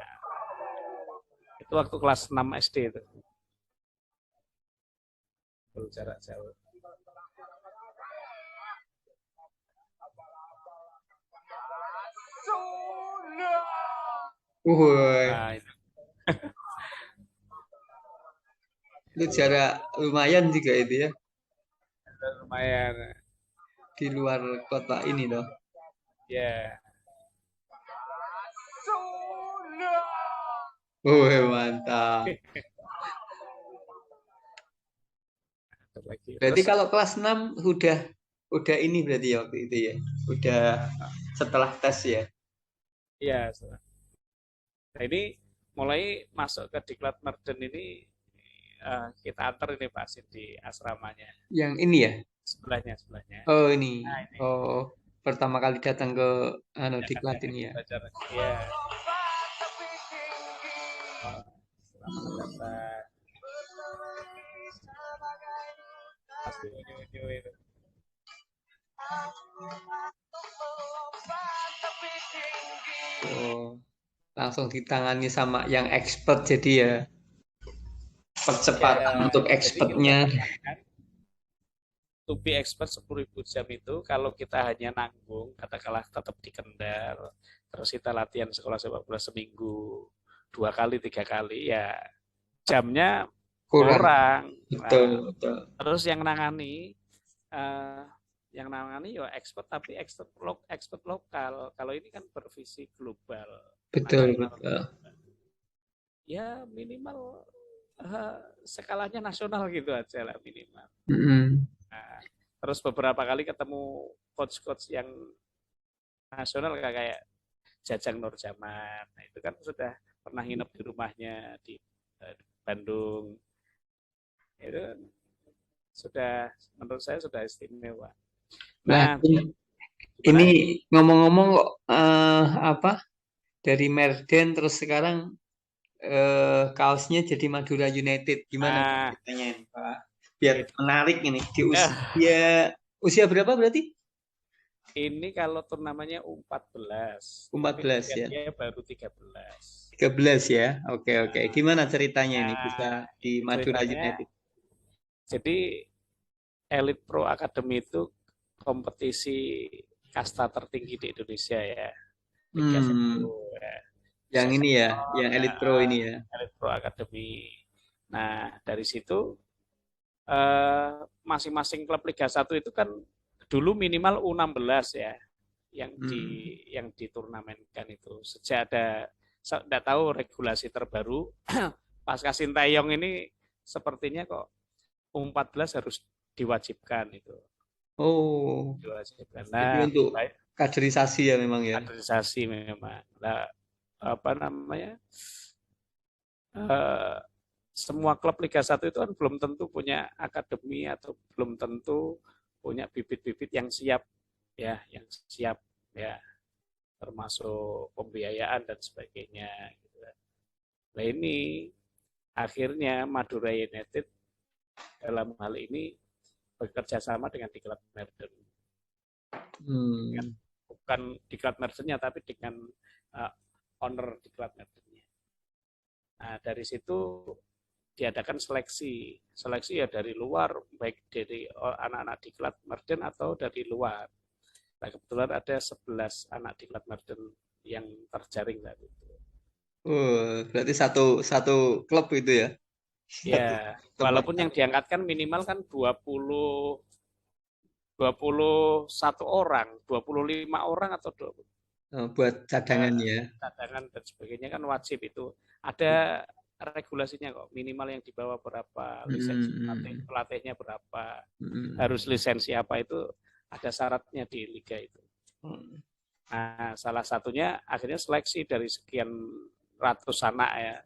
itu waktu kelas 6 SD itu. Goal jarak jauh. Wah, Nah, itu jarak lumayan juga itu ya. itu lumayan. Di luar kota ini loh. Ya. Wah, mantap. Lagi. Berarti Terus kalau kelas 6 udah ini berarti ya waktu itu ya. Udah setelah tes ya. ya, nah ini mulai masuk ke Diklat Merden ini kita antar ini Pak Sid di asramanya. Yang ini ya. Sebelahnya. Oh, ini. Nah ini Oh, pertama kali datang ke ya kan diklat yang ini ya. belajar. Ya. Oh, selamat datang. Pasti itu. Oh, langsung ditangani sama yang expert jadi ya percepatan Ya, untuk jadi kita expertnya. terangkan to be expert 10.000 jam itu kalau kita hanya nanggung, katakanlah tetap di Kendal, terus kita latihan sekolah sepak bola seminggu 2 kali 3 kali, ya jamnya Kurang. kurang. Betul, Nah, betul. terus eh, yang nangani ya expert tapi expert lokal. Kalau ini kan bervisi global, Betul, nasional. betul. Ya minimal skalanya nasional gitu aja lah minimal. Mm-mm. Nah, terus beberapa kali ketemu coach-coach yang nasional kayak Jajang Nurjaman. Nah, itu kan sudah pernah nginep di rumahnya di Bandung. Itu sudah menurut saya sudah istimewa. Nah, Nah, ini gimana? ngomong-ngomong kok apa dari Merden terus sekarang kaosnya jadi Madura United. Gimana Nah, ceritanya ini, Pak? Biar it, menarik ini di eh, usia usia berapa berarti? ini kalau turnamennya U14, tapi 14 ya. dia baru 13. 13 ya. Oke, oke. Nah, Gimana ceritanya ini bisa nah, di ini Madura ceritanya, United? jadi Elite Pro Academy itu kompetisi kasta tertinggi di Indonesia ya. Liga Hmm, 1 ya. yang Bisa ini ya, senior yang ya, Elite Pro ini ya. Elite Pro Academy. Nah, dari situ masing-masing klub Liga 1 itu kan dulu minimal U16 ya. yang diturnamenkan itu. Sejak ada, tidak tahu regulasi terbaru, pasca Sintayong ini sepertinya kok U14 harus diwajibkan itu. Oh, Diwajibkan. jadi Nah, untuk baik kaderisasi ya memang ya. kaderisasi memang. Nah, apa namanya? Eh, semua klub Liga 1 itu kan belum tentu punya akademi atau belum tentu punya bibit-bibit yang siap ya, yang siap ya, termasuk pembiayaan dan sebagainya gitu kan. Nah, ini akhirnya Madura United dalam hal ini bekerja sama dengan Diklat Merden. Hmm. Bukan Diklat Merdennya tapi dengan uh, owner Diklat Merdennya. Nah, dari situ diadakan seleksi. Seleksi ya dari luar, baik dari anak-anak Diklat Merden atau dari luar. Nah, kebetulan ada 11 anak Diklat Merden yang terjaring saat itu. Oh, berarti satu satu klub itu ya. Satu Ya, tempat. walaupun yang diangkatkan minimal kan 21 orang, 25 orang atau 20. Buat cadangan Ya, ya. cadangan dan sebagainya kan wajib itu. Ada regulasinya kok, minimal yang dibawa berapa, lisensi Hmm. pelatihnya berapa, Hmm. harus lisensi apa itu ada syaratnya di liga itu. Hmm. Nah, salah satunya akhirnya seleksi dari sekian ratus anak ya.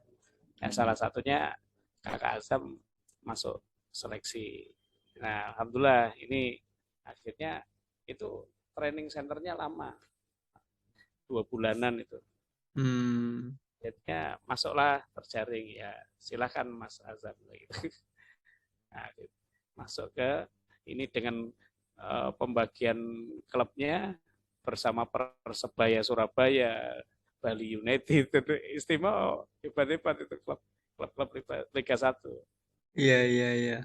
Nah, salah satunya Kakak Azam masuk seleksi. Nah, alhamdulillah ini akhirnya itu training centernya lama, 2 bulanan itu. Hmm. Jadinya masuklah terjaring ya, silakan Mas Azam gitu. Nah, masuk ke ini dengan pembagian klubnya bersama Persebaya Surabaya, Bali United, itu istimewa, hebat-hebat itu klub Liga 1. Iya, iya, iya.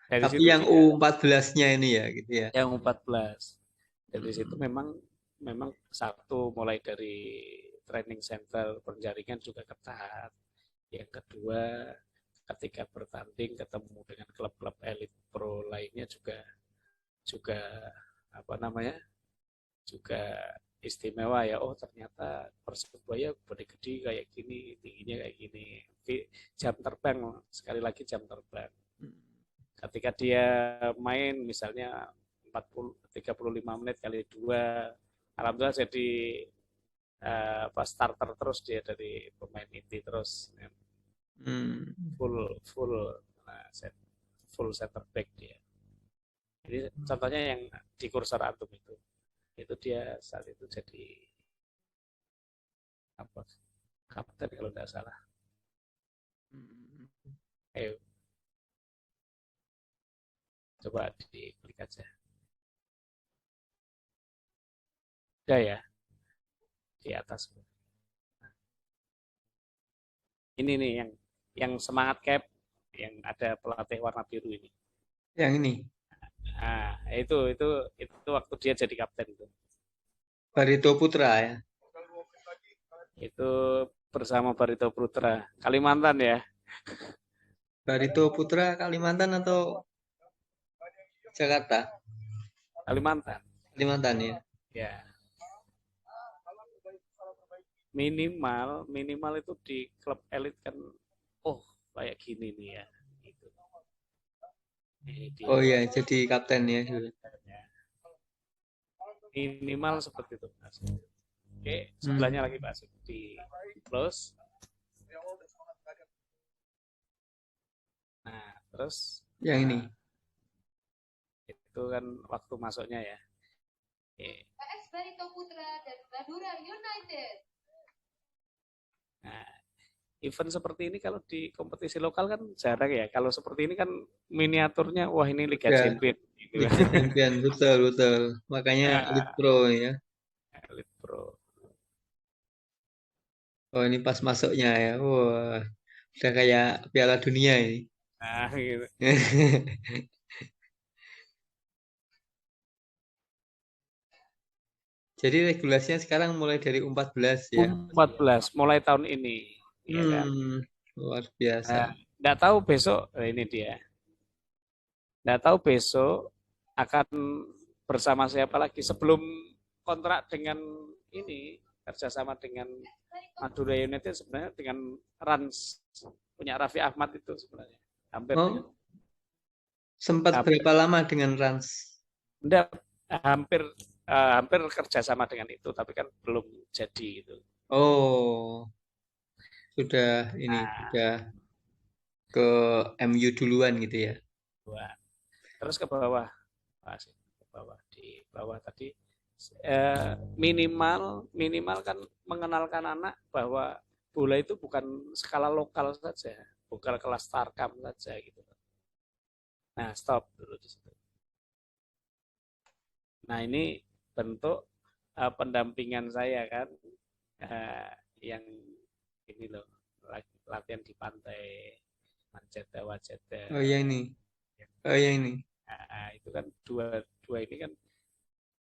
Dari Tapi situ yang juga U14-nya ini ya gitu ya. yang 14. Dari situ Hmm. memang memang satu mulai dari training center penjaringan juga ketat. Yang kedua, ketika bertanding ketemu dengan klub-klub elit pro lainnya juga juga apa namanya? Juga istimewa ya. Oh, ternyata Persebaya gede-gede kayak gini, tingginya kayak gini. Jam terbang, sekali lagi jam terbang. Ketika dia main misalnya 35 menit kali 2, alhamdulillah jadi starter terus dia dari pemain inti terus Hmm. full full uh, set, full center back dia. Jadi contohnya yang di kursor antum itu dia saat itu jadi apa kapten kalau tidak salah. Ayo coba diklik aja. Udah ya di atas. Ini nih yang semangat cap yang ada pelatih warna biru ini. Yang ini Nah, itu waktu dia jadi kapten itu. Barito Putra ya. Itu bersama Barito Putra Kalimantan ya. Barito Putra Kalimantan atau Jakarta? Kalimantan Kalimantan ya. ya, minimal minimal itu di klub elit kan, oh kayak gini nih ya gitu. Ini Oh dia iya, jadi kapten ya dulu. minimal seperti itu Mas. Oke, sebelahnya Hmm. lagi Pak di close. Nah terus Yang ini. itu kan waktu masuknya ya. Oke. AS Barito Putra dan Madura United. Nah, event seperti ini kalau di kompetisi lokal kan jarang ya. Kalau seperti ini kan miniaturnya, wah ini Liga Ya, Champion. Gitu. Liga Champion betul betul. Makanya Elite Nah, Pro ya. Elite Pro. Oh ini pas masuknya ya. Wah, udah kayak Piala Dunia ini. Nah, gitu. Jadi regulasinya sekarang mulai dari U14 ya. U14 mulai tahun ini, ya kan. Luar biasa. Nah, nggak tahu besok, ini dia. Nggak tahu besok akan bersama siapa lagi. Sebelum kontrak dengan ini kerjasama dengan Madura United sebenarnya dengan Rans punya Raffi Ahmad itu sebenarnya hampir dengan Oh, sempat hampir berapa lama dengan Rans? enggak, hampir hampir kerjasama dengan itu tapi kan belum jadi itu. Oh, Nah, sudah ke MU duluan gitu ya. dua. Terus ke bawah, masih ke bawah di bawah tadi minimal minimal kan mengenalkan anak bahwa bola itu bukan skala lokal saja, bukan kelas tarkam saja gitu. Nah, stop dulu di situ. Nah, ini bentuk pendampingan saya kan uh, yang ini loh latihan di pantai Manjata Wajata. Oh ya ini. Oh ya ini. Nah, itu kan dua dua ini kan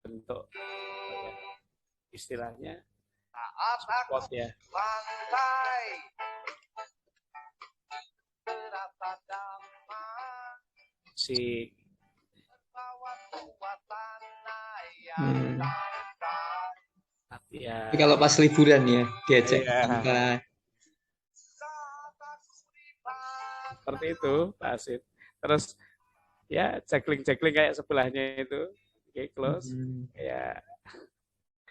bentuk ya, istilahnya support ya. Si Hmm. ya Ini kalau pas liburan ya diajak ya santai. seperti itu Pak Asid. Terus ya juggling kayak sebelahnya itu kayak close kayak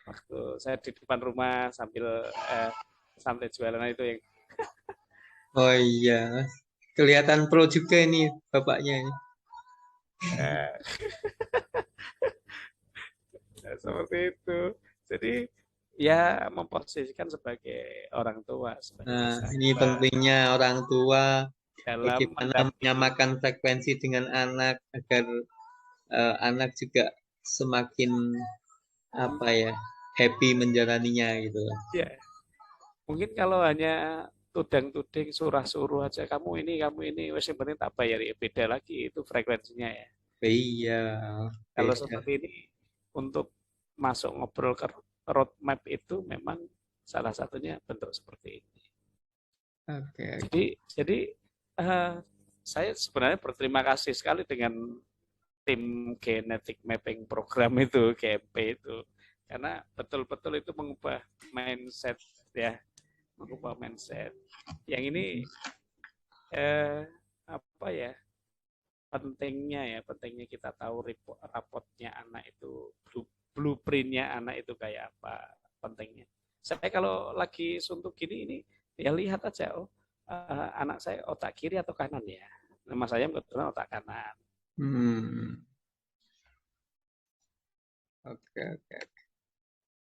waktu saya di depan rumah sambil santai jualan itu yang Oh iya, kelihatan pro juga ini bapaknya ini. eh, seperti itu. Jadi ya memposisikan sebagai orang tua, sebagai Nah, ini sahabat pentingnya orang tua dalam bagaimana mendampingi. menyamakan frekuensi dengan anak agar anak juga semakin apa ya happy menjalaninya gitu. Ya, mungkin kalau hanya tudang-tuding surah suruh aja kamu ini wes yang penting tak bayar ya beda lagi itu frekuensinya ya. Iya, Kalau beda. seperti ini untuk masuk ngobrol ke roadmap itu memang salah satunya bentuk seperti ini. Oke, oke. Jadi uh, saya sebenarnya berterima kasih sekali dengan tim genetic mapping program itu GMP itu karena betul-betul itu mengubah mindset ya, mengubah mindset. Yang ini apa ya pentingnya kita tahu rapotnya anak itu blueprintnya anak itu kayak apa pentingnya. Saya kalau lagi suntuk gini ini ya lihat aja anak saya otak kiri atau kanan ya. Nama saya kebetulan otak kanan. Hmm, oke, oke.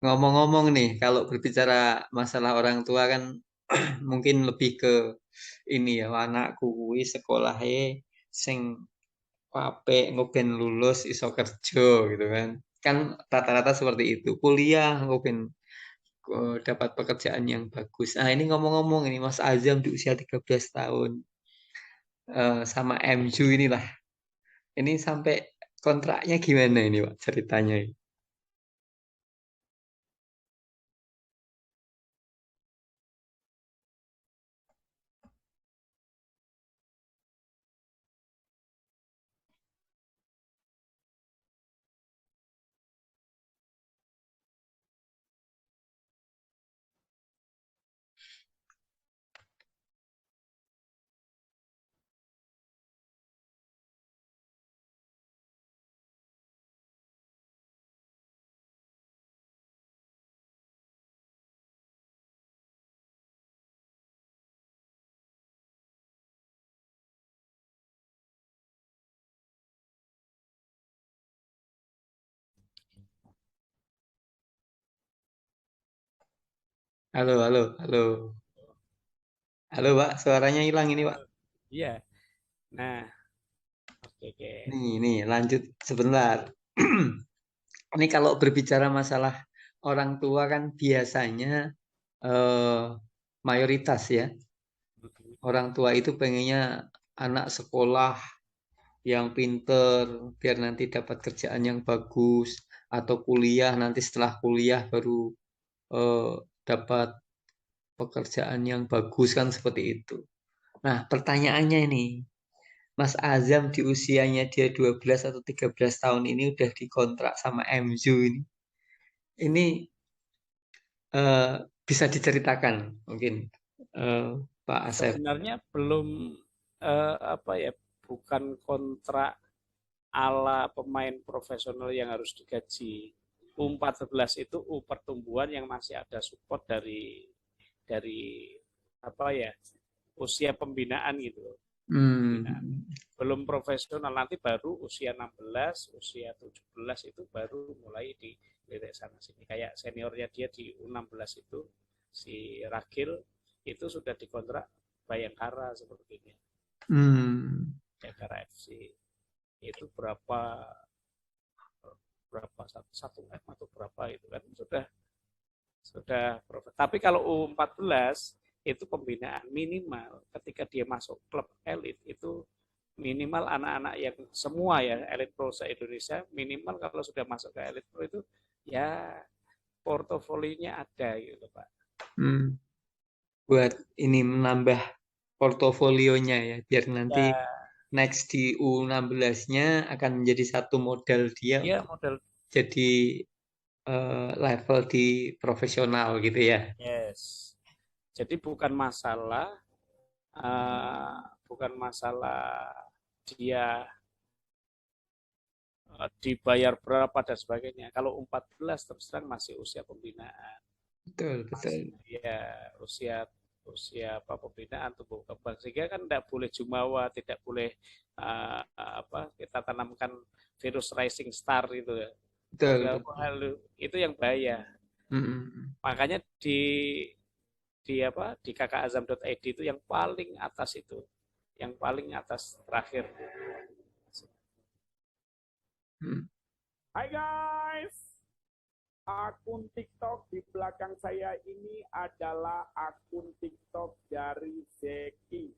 Ngomong-ngomong nih, kalau berbicara masalah orang tua kan mungkin lebih ke ini ya, anakku kuwi sekolahe sing apik engko ben lulus iso kerja gitu kan. Kan rata-rata seperti itu. Kuliah engko ben dapat pekerjaan yang bagus. Nah, ini ngomong-ngomong ini Mas Azam di usia 13 tahun sama MU inilah. Ini sampai kontraknya gimana ini, Pak, ceritanya ini? Halo, halo, halo. Halo, Pak, suaranya hilang ini, Pak. Iya. Nah, oke oke. Nih, lanjut sebentar. Ini kalau berbicara masalah orang tua kan biasanya eh, mayoritas ya. Orang tua itu pengennya anak sekolah yang pinter biar nanti dapat kerjaan yang bagus atau kuliah nanti setelah kuliah baru eh, dapat pekerjaan yang bagus kan seperti itu. Nah, pertanyaannya ini, Mas Azam di usianya dia 12 atau 13 tahun ini udah dikontrak sama MU ini. Ini bisa diceritakan mungkin Pak Asep. Sebenarnya belum apa ya, bukan kontrak ala pemain profesional yang harus digaji. U14 itu pertumbuhan yang masih ada support dari apa ya, usia pembinaan gitu loh. Pembinaan. Hmm, Belum profesional, nanti baru usia 16, usia 17 itu baru mulai dilirik sana sini. Kayak seniornya dia di U16 itu si Ragil itu sudah dikontrak Bayangkara seperti ini. Bayangkara FC itu berapa berapa satu M atau berapa itu kan sudah tapi kalau U14 itu pembinaan minimal ketika dia masuk klub elit itu minimal anak-anak yang semua ya elit pro se-Indonesia minimal kalau sudah masuk ke elit pro itu ya portofolionya ada gitu Pak. Buat ini menambah portofolionya ya, biar nanti Ya, next di U16-nya akan menjadi satu modal dia dia untuk model jadi level di profesional gitu ya. yes. Jadi bukan masalah dia dibayar berapa dan sebagainya. Kalau 14 terus terang masih usia pembinaan. Betul, Masih betul. ya usia usia apa pembinaan tumbuh kembang sehingga kan tidak boleh jumawa, tidak boleh apa kita tanamkan virus rising star itu ya. Betul, Segala betul. hal itu yang bahaya. Mm-mm. Makanya di apa di kkazam.id itu yang paling atas itu, yang paling atas terakhir. Mm. Hai guys, akun TikTok di belakang saya ini adalah akun TikTok dari Zeki.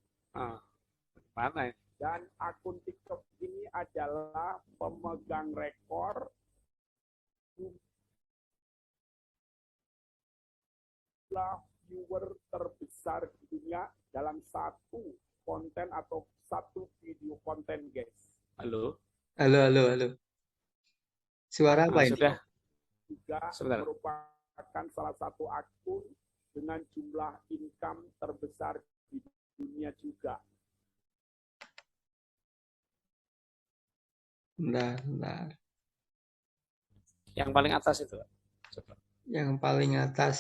Mana ya? Dan akun TikTok ini adalah pemegang rekor jumlah viewer terbesar di dunia dalam satu konten atau satu video konten, guys. Halo. Halo, halo, halo. Suara apa ini? Sudah. Juga Sebentar. merupakan salah satu akun dengan jumlah income terbesar di dunia juga. Bentar. Yang paling atas itu. Coba. Yang paling atas.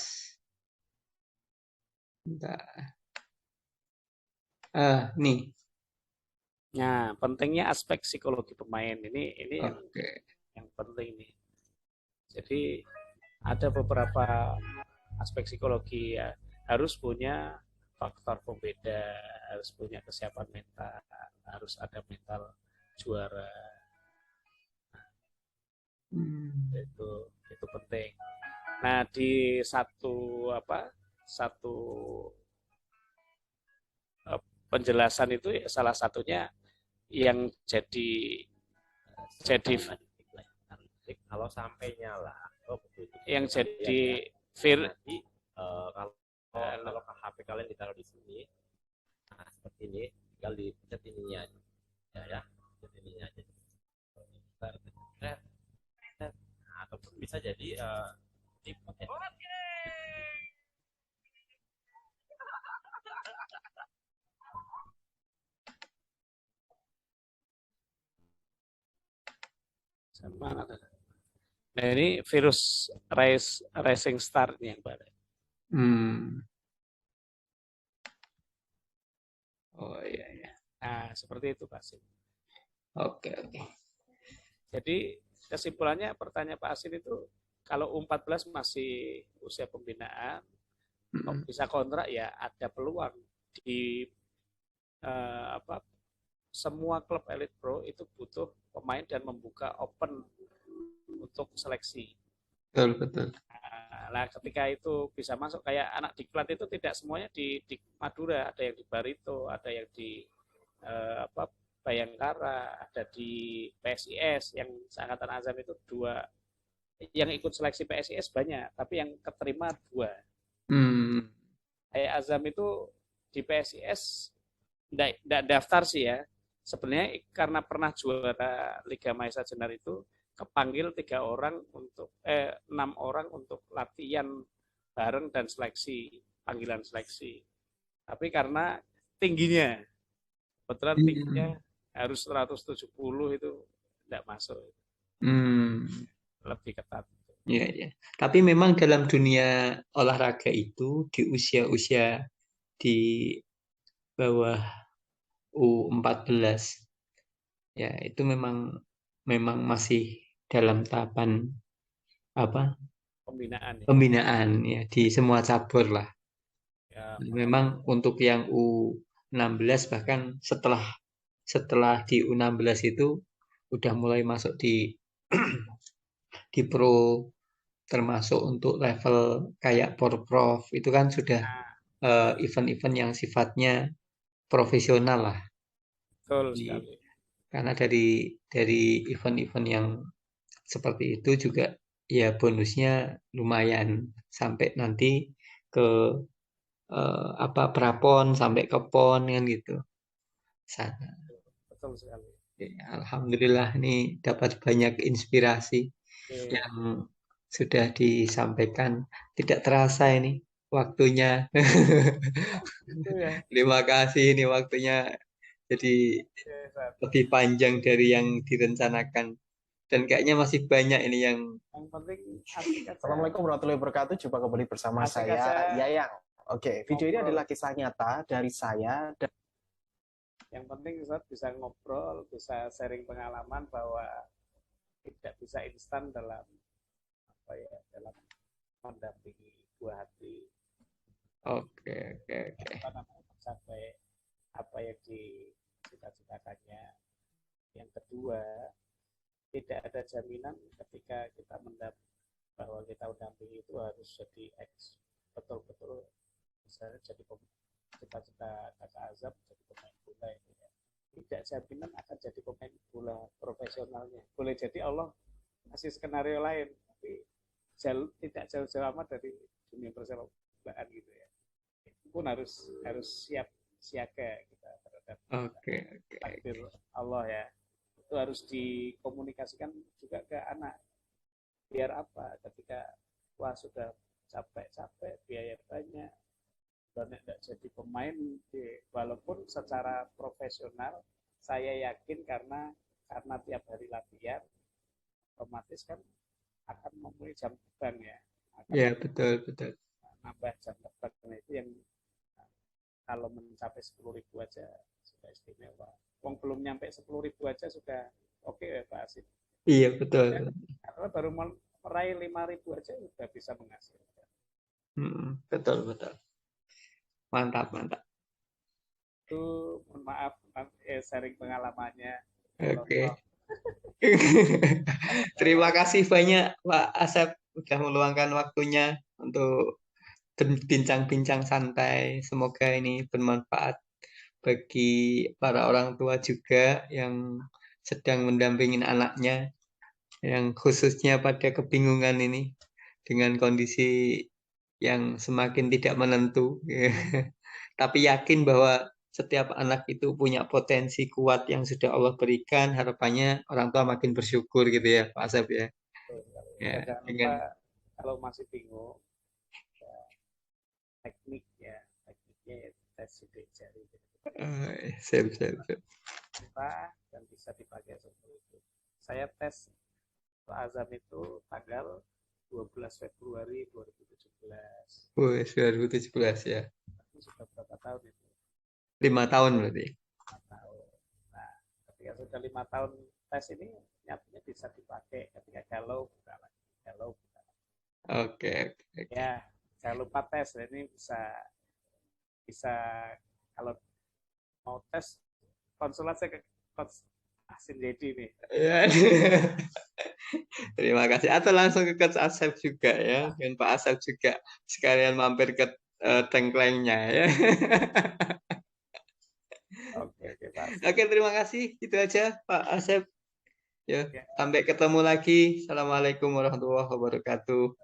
Bentar. Nih. Nah, pentingnya aspek psikologi pemain ini Oke. yang penting nih. Jadi ada beberapa aspek psikologi ya, harus punya faktor pembeda, harus punya kesiapan mental, harus ada mental juara. Itu penting. Nah, di satu penjelasan itu salah satunya yang jadi kalau sampai nyala yang jadi nanti kalau HP kalian ditaruh di sini, nah seperti ini, tinggal dipencet ininya aja, ya, pencet ininya aja. Nah, ataupun bisa jadi mana? Nah ini virus rising star ini yang balik. Oh iya. Nah seperti itu Pak Asin. Oke. Jadi kesimpulannya pertanyaan Pak Asin itu kalau U14 masih usia pembinaan, bisa kontrak ya ada peluang di semua klub Elite Pro itu butuh pemain dan membuka open untuk seleksi. Betul. Nah, ketika itu bisa masuk kayak anak diklat itu tidak semuanya di Madura, ada yang di Barito, ada yang di Bayangkara, ada di PSIS yang seangkatan Azam itu 2 yang ikut seleksi PSIS banyak, tapi yang keterima 2. Kayak Azam itu di PSIS tidak daftar sih ya. Sebenarnya karena pernah juara Liga Maesa Jenar itu kepanggil 6 orang untuk latihan bareng dan panggilan seleksi. Tapi karena tingginya, kebetulan tingginya harus 170 itu tidak masuk, lebih ketat. Ya, ya. Tapi memang dalam dunia olahraga itu di usia-usia di bawah U14 ya itu memang masih dalam tahapan apa? Pembinaan ya di semua cabur lah. Ya, Memang untuk yang U16 bahkan setelah di U16 itu udah mulai masuk di di pro, termasuk untuk level kayak Porprov itu kan sudah event-event yang sifatnya profesional lah. betul sekali. Karena dari event-event yang seperti itu juga ya bonusnya lumayan sampai nanti ke prapon sampai ke pon kan gitu. Sana. Betul sekali. Ya, alhamdulillah ini dapat banyak inspirasi yang sudah disampaikan. Tidak terasa ini waktunya. Terima kasih ini waktunya jadi lebih panjang dari yang direncanakan. Dan kayaknya masih banyak ini yang penting Assalamualaikum warahmatullahi wabarakatuh. Jumpa kembali bersama saya Yayang. Oke, video ini adalah kisah nyata dari saya. Yang penting Ustaz bisa ngobrol, bisa sharing pengalaman bahwa tidak bisa instan dalam mendampingi buah hati. Oke. Sampai apa yang dicita-citakannya. Yang kedua, tidak ada jaminan ketika kita bahwa kita mendampingi itu harus jadi betul-betul misalnya jadi cita-cita kakak Azam jadi pemain bola itu ya. Tidak jaminan akan jadi pemain bola profesionalnya. Boleh jadi Allah kasih skenario lain, tapi tidak jauh-jauh amat dari dunia persepak-bolaan gitu ya. Itu pun harus siap siaga kita terhadap takdir Allah ya. Itu harus dikomunikasikan juga ke anak. Biar apa? Ketika sudah capek-capek, biaya banyak, dan tidak jadi pemain, walaupun secara profesional, saya yakin karena tiap hari latihan, otomatis kan akan memenuhi jam terbang ya. Ya, betul. Nambah jam terbang itu yang kalau mencapai 10.000 aja sudah istimewa. Wong belum nyampe 10.000 aja sudah oke ya Pak Asim. Iya, betul. Karena baru meraih 5.000 aja sudah bisa menghasilkan. Betul. Mantap. Itu mohon maaf sharing pengalamannya. Oke. Terima kasih banyak Pak Asep sudah meluangkan waktunya untuk berbincang-bincang santai. Semoga ini bermanfaat bagi para orang tua juga yang sedang mendampingi anaknya, yang khususnya pada kebingungan ini dengan kondisi yang semakin tidak menentu. Tapi yakin bahwa setiap anak itu punya potensi kuat yang sudah Allah berikan. Harapannya orang tua makin bersyukur gitu ya Pak Asep ya. Ya, jangan lupa kalau masih bingung ya, tekniknya tes sidik jari. Siap. Dan bisa dipakai seperti itu. Saya tes Pak Azam itu tanggal 12 Februari 2017. 2017 ya. Itu sudah berapa tahun itu? 5 tahun berarti. 5 tahun. Nah, ketika sudah 5 tahun tes ini nyatanya bisa dipakai ketika galau buka lagi. Oke. Ya, jangan lupa tes. Ini bisa kalau mau tes konsultasi ke Coach Asim Dedi nih. Ya. Terima kasih. Atau langsung ke Coach Asep juga ya. Dan Pak Asep juga sekalian mampir ke tengklengnya ya. Oke, terima kasih. Itu aja Pak Asep. Ya, sampai ketemu lagi. Assalamualaikum warahmatullahi wabarakatuh.